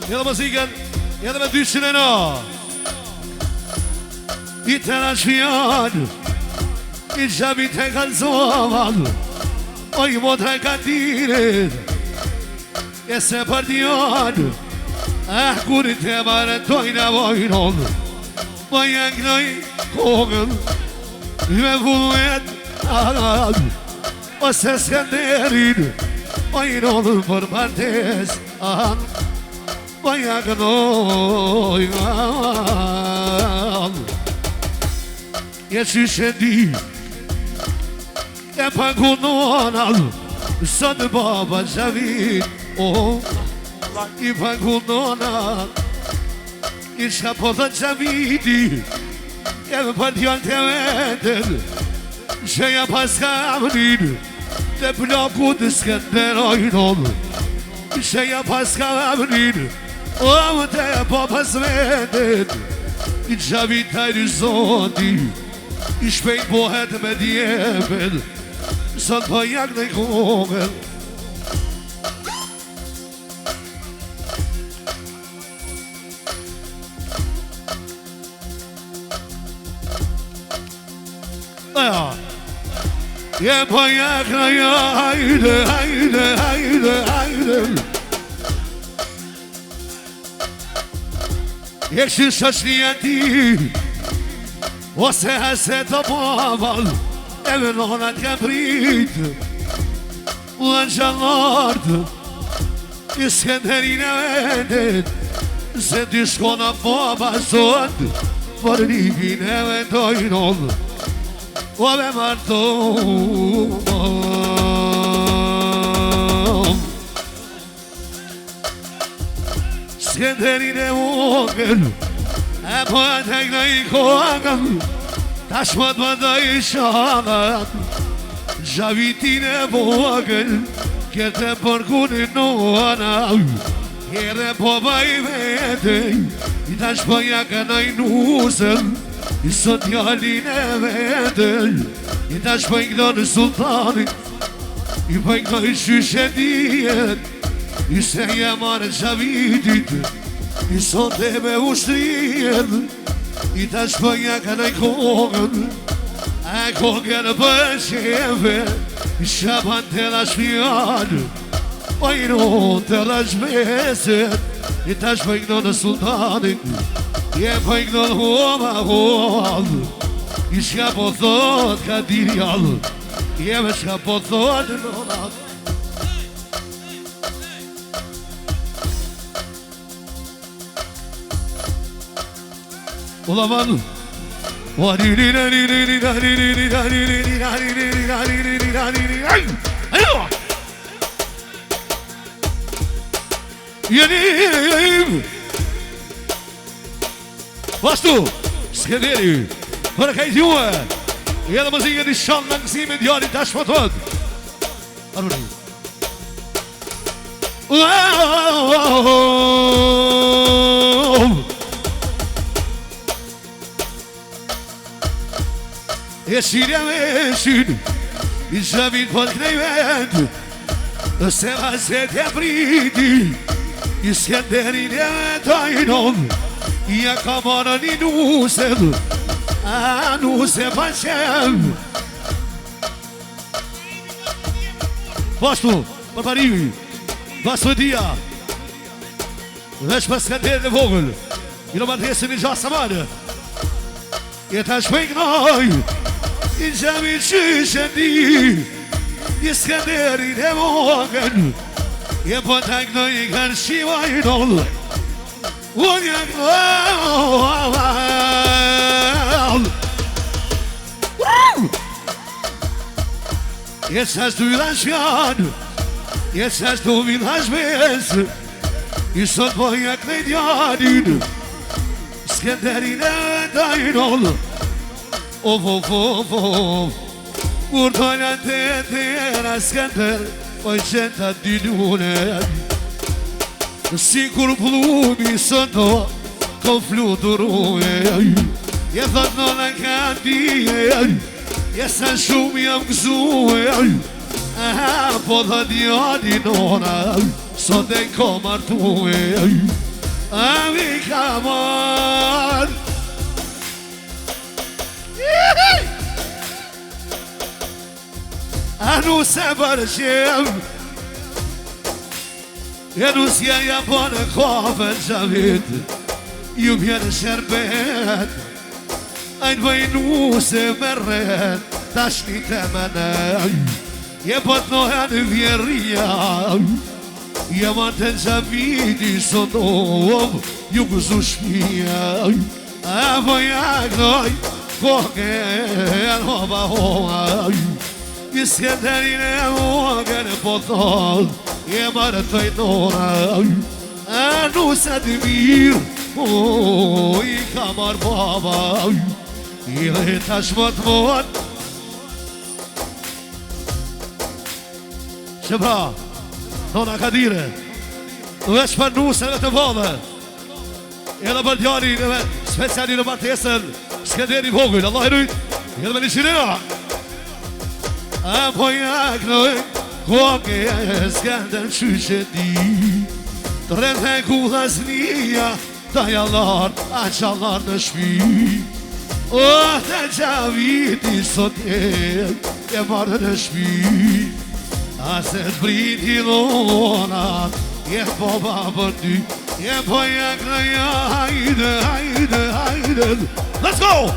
Edhe muzikën Edhe me 200 e na I të në shvijan I gjabit e kalzovan O I motra e katirit E se për dion Kurit e marëtojnë e vojnon Po jengënoj kongën Me vulluet O se Skenderin O I nodhën për martes Po jengënoj Je që shendi E pa kunonal Sot baba gjavit I pagullona I shka po thët Gjaviti Edhe për t'jallë të vetën Shëja pas kamrin Të bloku të Skenderojnon Shëja pas kamrin O më të po pas vetën I Gjavit të rizoti I shpejt bohet me djepen Sot po jak në kongën Je po jak në hajde, hajde, hajde, hajde Je kështë shoqnia ti Ose hese të babal Edhe nonat ka prit U dhe gjallartë I Skenderin e vendet Se ti shkona baba sot Për rikin e vendojnon O me martonom Skenderin e vogën E po e tek në i kongën Tash më të më të i shanat Gjavitin e vogën Kete përkunin nona Kere po baj vetej I tash po jaka në i nusën I sot jallin e vetej I tash po i këdo në sultani I po i këdo i shyshe dijet I se jamare Gjavitit I sot e me ushtrijet I tash po jaka në i kongën A kongën për qefe I shaban të la shpjanë O i no të la shmeset I tash po i këdo në sultanin Je po i këdo në homa hol I shka po thot ka dirjall Je me shka po thot në nonat Ola manu Jenim Vastu Skenderi Për kajt juve Edhe mëzike një shanë në nësimin djali tash po thot Armoni E shirja me shin I Gjavit po t'knej vend Se vaset e priti I Skenderin e tajnon Ja ka marrë një nusën A nusë pa qem Pashtu, për parimi Pashtu e dia Vesh për Skenderin e vogël I në martesin i gjasë marë E ta shpejknoj I Gjavit qyshe di I Skenderin e vogël E po ta knoj I kanë shiva I dollë Unë jak Je qashtu i dhash fjanë Je qashtu i dhash besë I sot po jak në djanin Skenderin e dajnol Of Kur t'olja të tjera Skender Po i qenta dy lune Si kur plumi sëto Ko fluturu Je thot nona ka ti Je sa shumë jam kësu Po dhe djali nona Sot e ko martu A mi ka mar A nuse bërqem E nusja ja po në kofën Gjavit Ju vjenë sherbet Ajnë bëj nuse me rret Tash një të menaj Je po të noja në vjerria Je ma të Gjaviti Sotov Ju këzu shpia A po jak noj Koke e nova hoa I Skenderin e vogën po thot Je marë të i nona Nusa të mirë, I ka marrë baba, I dhe tash më të mod. Që pra, nona Kadire, veç për nuseve të vode, edhe për djali speciali në martesën, Skënderi vogël, Allah I rujt, edhe me një shirena. Po jaknoj, koke e Skënder qyqe di, të rrëndhe ku dhasnia, ta jallar, a qallar në shpi. O, të gjaviti sot e marrë në shpi. A se të briti dhonat, e po babën ty, e po jaknoj, hajde, hajde, hajde. Let's go!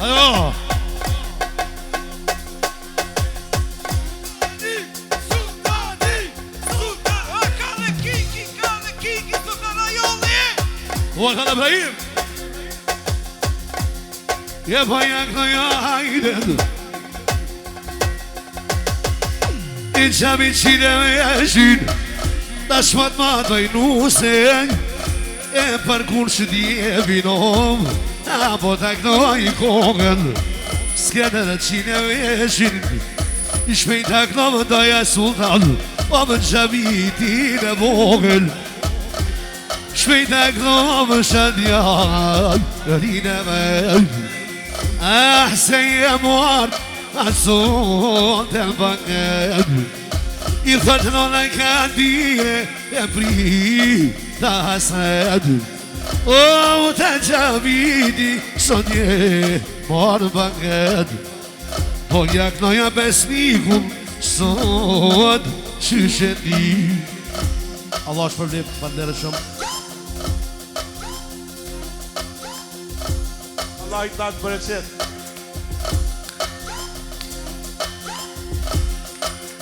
Ajo! Ua ka në Ibrahim Je pa jakna ja hajden I qami qile me jeshin Ta shmat ma të nusen E për kur që dje vinom Apo të knoj kongën Skene dhe qile me jeshin I shpejt të knoj doja sultan O më gjabiti në vogën Shpejt e këmë shëndjan Rine me se je mor Ason të mbangen I thëtë në Kadire E pri të hased O të gjaviti Sot je mor mbangen Po jak noja besnikun Sot që shëndi Allah është përlip, bandere shumë Allah I të natë për e qëtë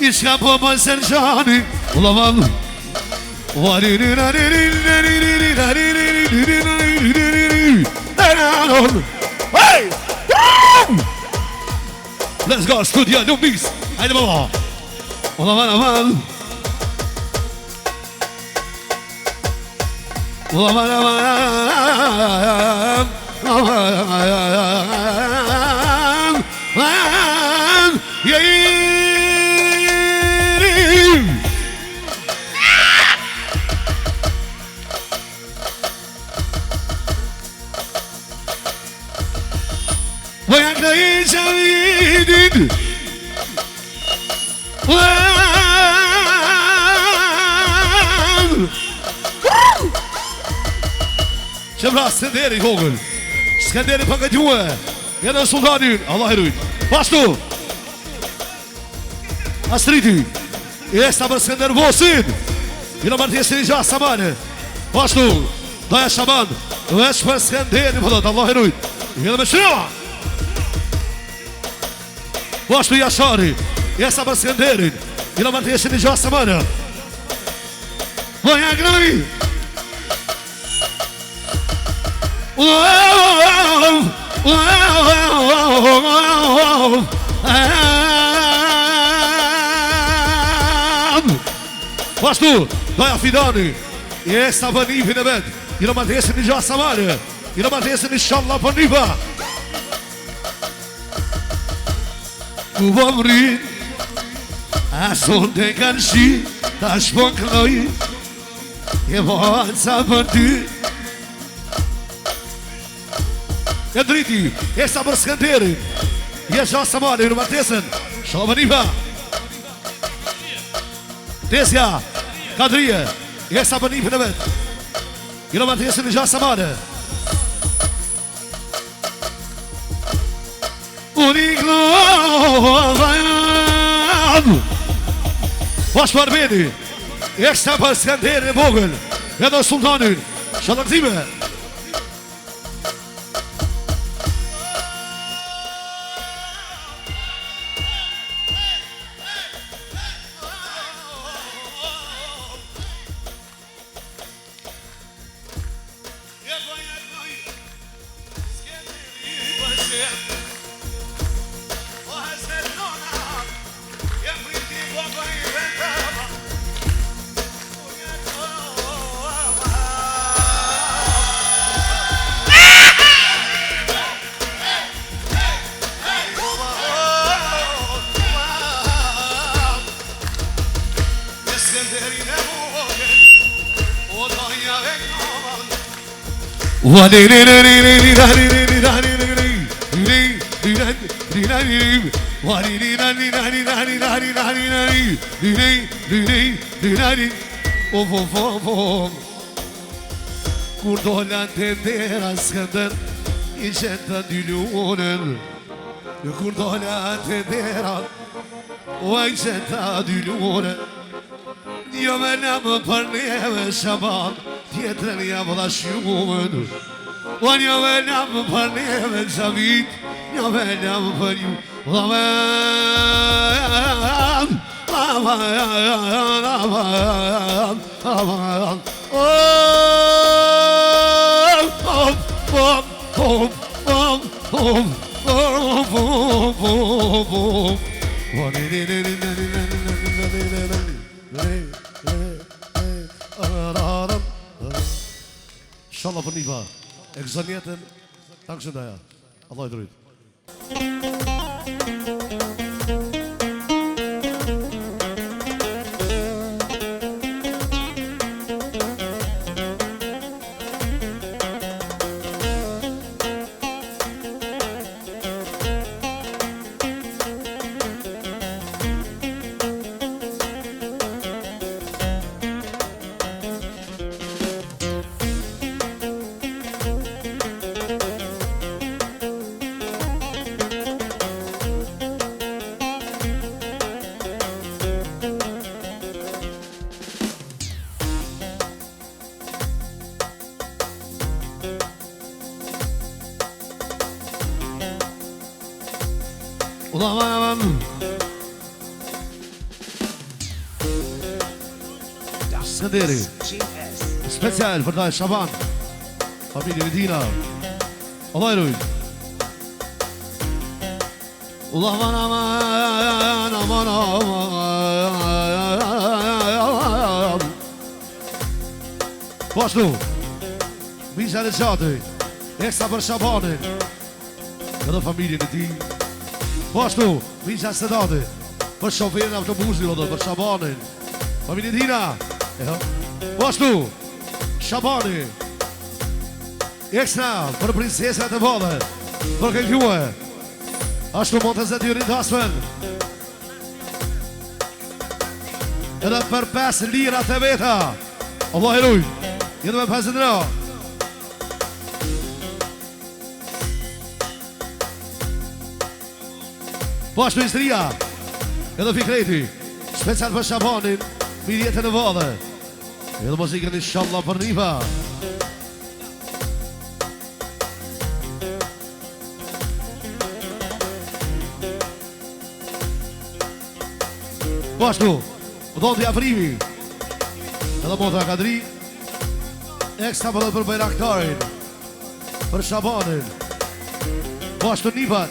I shka po më sërgjani Ula madhu Hey! Let's go, studio, no mix Hajde baba Ula madhu Ula madhu Qëmra Skënderi vogël Skënderi për këtë juë Edhe sultanin Allah I rujt Pashtu Astriti Esta për Skënder Vosin I në martjesin I gjas Samane Pashtu Doja Shaman Veç për Skënderi për dhët Allah I rujt Edhe me shira Pashtu Jashari Esta për Skënderin I në martjesin I gjas Samane Moja Gnari Pashtu, doja Fidani Jesta për nipin e vet I në martesin I gjas Samane I në martesin I shalla për nipa Ku po mrin Ason të kanë shi Ta shpon kënoj E po anca për ty E driti, e sa për Skënderi E gjas Samane, në martesën Shala për nipa Tesja, Kadrije E sa për nipin e vet I në martesën I gjas Samane Unik në vajan Pash për bedi E sa për Skënderi vogël E do sultanin Shala këtime derin e vogël O doja e kaman Kur dolan të dera Skënder I qenë të dylunën Kur dolan të dera O I qenë të dylunën Një me në më për neve Shaban Tjetërën jam dha shumën O një me në më për neve Gjavit Një me në më për ju Inshallah për një pa E këzën jetën Ta këshën daja Allah I drujtë Skënderi Special për taj Shaban Familje Medina Allah I rujt Allah man aman aman aman Pashtu Misha në qatë Eksa për Shabanin Edhe familjen e ti Pashtu Misha Sedati Për shoferin autobusit Për Shabanin Familje Medina Pashtu Shabani Ekstra për prinsesat e vode Për kënkjue Ashtu mund të zetyrin të aspen Edhe për 5 lirat e veta Allah I rujt Jetë me 5 lira Pashtu Istria Edhe Fikreti Special për Shabanin Mirë jetën e vode Edhe muzikën inshallah për riva Pashtu Dhondi Afrimi Edhe Motra Kadri Ekstra për Bajraktarin Për Shabanin Pashtu Nipat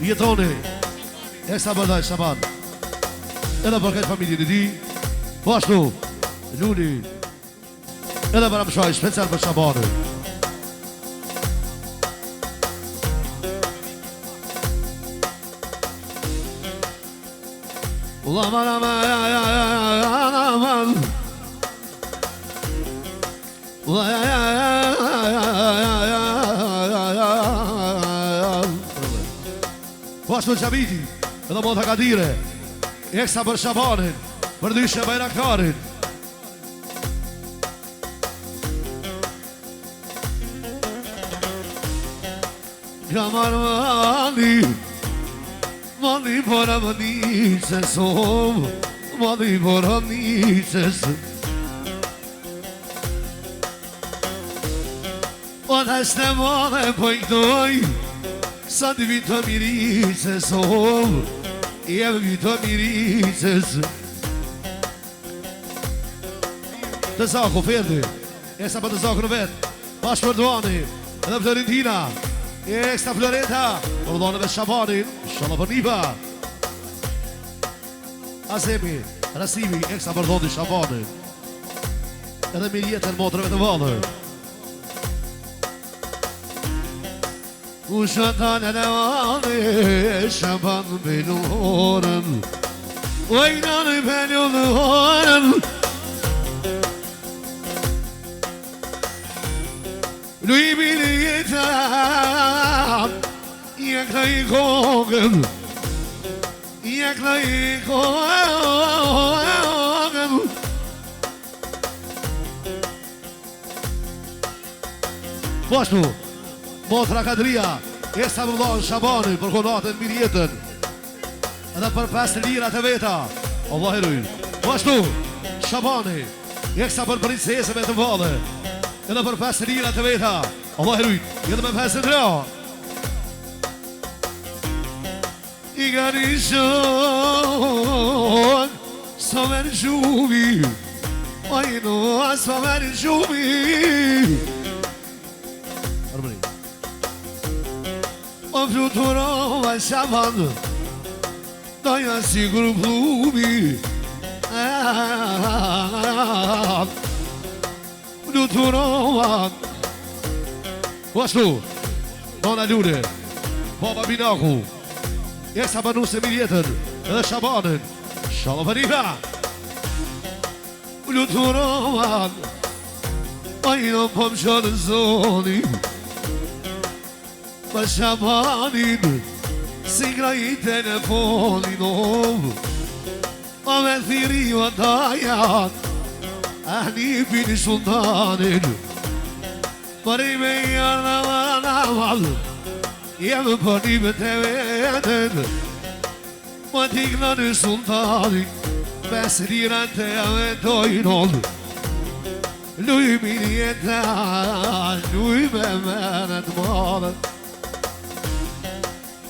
Jetoni Ekstra për daj Shaban Edhe për këtë familjen e ti Pashtu Luli Edhe për Amshaj Special për Shabanin Allah man aman aman Pashtu Gjabiti Edhe Mota Kadire Eksa për Shabanin Për dyshe Bajraktarin Kamar Mani për amnicës Mani për amnicës O të shte mane pëjtoj Sa të vitë miricës Jem vitë miricës Të zaku ferdi Eksa për të zaku në vetë Pash për Duani Edhe Florentina Eksa Florenta Për dhonëve Shabanin Shala për Niva Azemi Rasimi Eksa për dhoni Shabanin Edhe mirë jetën motrëve të valë U shëtan e në valë Shaban bëllorën وينا نبني الهون Lui biliyetam Yaklayı koğun Yaklayı koğun Poshtu Motra Kadria Esa vëllon Shabani për konatën mbi jetën edhe për 5 lira të veta Allah e rujnë Poshtu Shabani Eksa për princesëve të vale edhe për 5 lira të veta Allah e rujnë Jetë me 5 lira I gani shon Sa me në gjumi Ajno sa me në gjumi Armëni O fluturova Shaban Daja sigur plumi Fluturova Poshtu Nona Lune Baba Binaku Jesa banu se mirjetën edhe Shabanën Shalom Fariba Fluturova Ajno po më qënë zoni Për Shabanin Si gra I telefonin A me thiri o tajat Ahni bini sultanin Për I me jarë në val Jemë për një me të vetën Më t'ikna në sultanin 5 lira të jave dojnon Luj mirjeta Luj me menet madhen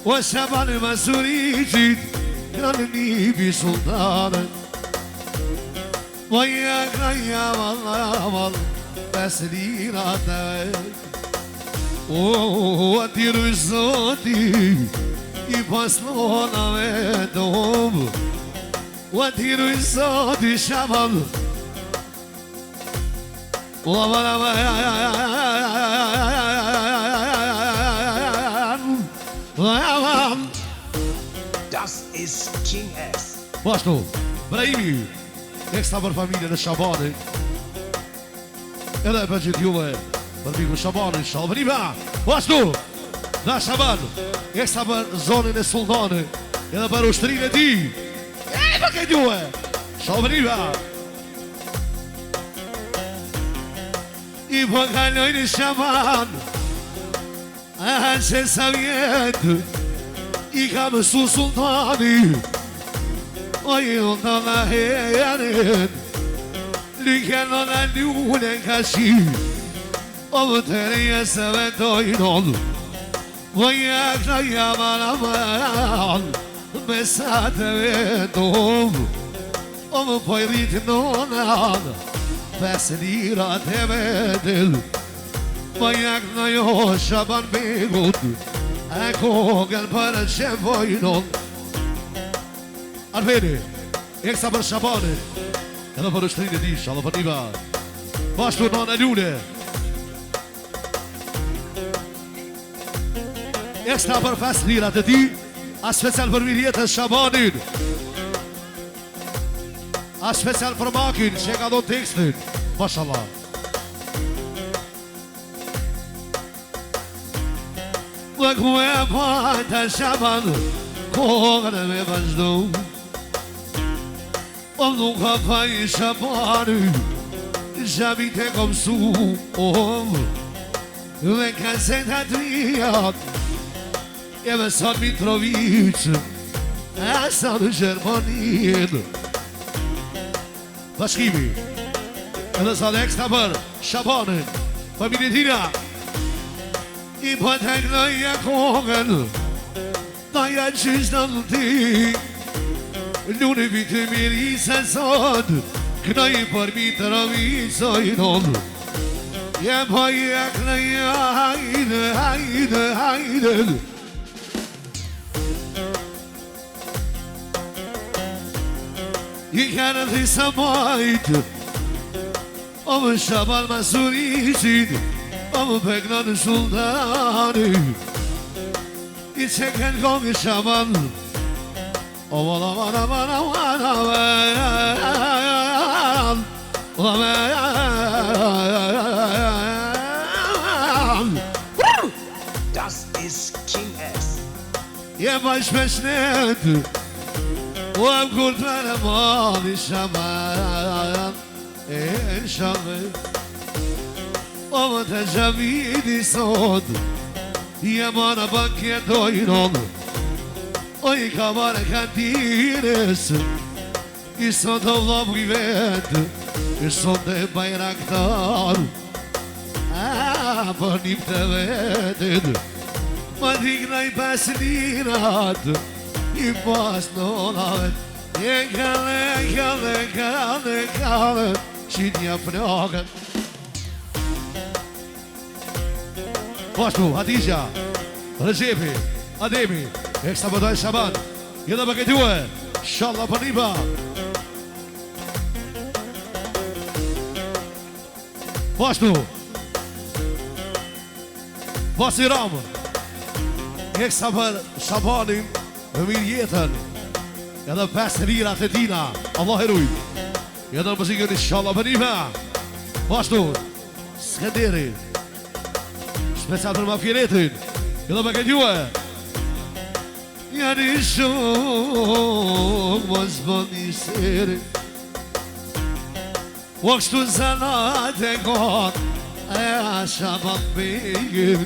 O Shabani Masuricit Granë nipi sultanen Vaja kraja vallaval 5 lira të vet O atiru zoti I paslona vetëm O atiru zoti Shaban Das ist King S. Poshtu, Brahimi Eksta për familjen e Shabanit Edhe për gjithë juve Për miku Shabanit, Shalvëriba Poshtu, da Shaban Eksta për zonin e sultanit Edhe për ushtrin e ti E për këtë juve Shalvëriba I për kalojnë Shaban A që sa vjetë I ka mësu sultani O I unë të në herit Lyken në në ljune ka shi O më të reje se vetojnon Vëja këta jaman aman Me sa të vetom O më pojrit në nan 5 lira të vetil Vëja këta jo Shaban begut E kogën për që vojnon Arveni Eksa për Shabanin Edhe për ushtrin e ti Shalom Fariba Bashtu Nona Lune Eksa për 5 lirat e ti A special për mirjetën Shabanin A special për Makin që ka do tekstin Mashallah Dhe ku e pajta Shaban Kogën e me vazhdo O nuk ka paj Shabani Shabit e kom su Dhe ka zeta trijat E me sot Mitrovic E sa në Gjermanin Bashkimi Edhe sa dhe eksta për Shabanin Familjetina I për të kënëja kogën Da janë qështë në ti Lune vitë miri se sot Kënëj për Mitrovicojnon Je për je kënëja hajde, hajde, hajde I kërë të sa majtë O më Shaban Masuricit O më pekna në sultani I që kënë kongë Shaban Das ist King S. Je baš meshnet U am kur të në mali shaman E shaman O më të gjavidi sot Je mana bankjetojnon O I ka mare kantines I sot o vlop i vet I sot e bajraktar A për njëm të vetit Ma digna I pasninat I pas në lavet Je kale Qinja plakët Pashtu, Hatizja Rëgjepi, Ademi Eksa bëdoj Shaban Jena për këtjue Shalla për nipa Pashtu Pasi Ramë Eksa për Shabanin Më mirë jetën Edhe 5 lirat e tina Allah heruj Edhe në mëzikën I shalla për nipa Pashtu Skenderi Special për mafjeretin Edhe për këtjue Jani shumë Mos bëni seri O kështu zanat e kot E asha më bëgjën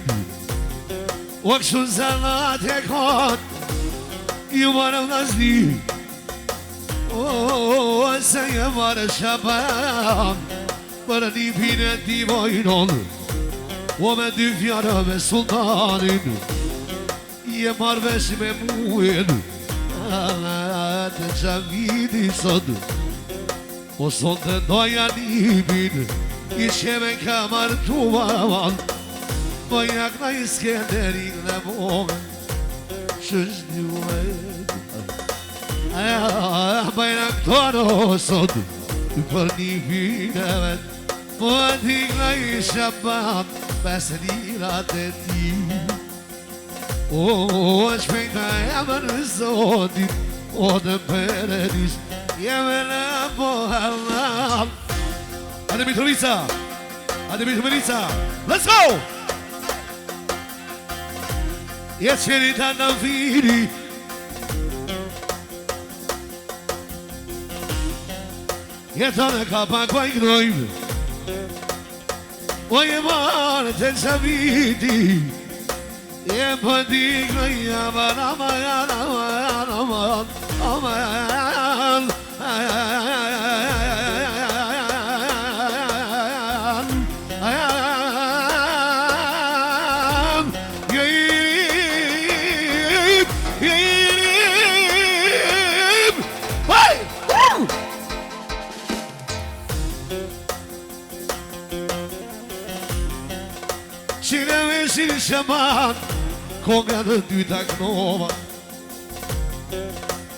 O kështu zanat e kot Ju marë vlasni O se je marë shaban Për një pine ti vojnon O me dy fjara me sultanin Je marrë vesh me muin Të gjavidi sot O sot të doja nibin I sheme ka martu vavan Po jak na I skenderin dhe mohen Shësh duhet Bajna këto në sot Për nibin e vet Po t'ik na I shabat 5 lirat e ti O shpejta jeme në zotit O të peredis Jeme në bohalam Ade Mitrovica Let's go Jetë qenita në viri Jetë në ka pak bajgnojmë O je marë të gjavidi Je për digë jaman Aman Qine me shirin shaman Konga dhe dyta knova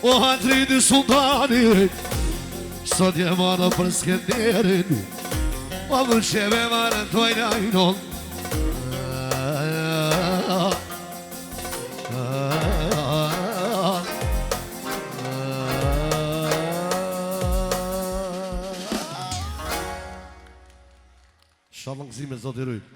O hatri dhe sultanit Sot je marë për Skenderin O më sheve marë të ajnajnon Shalën këzime zotë i rujt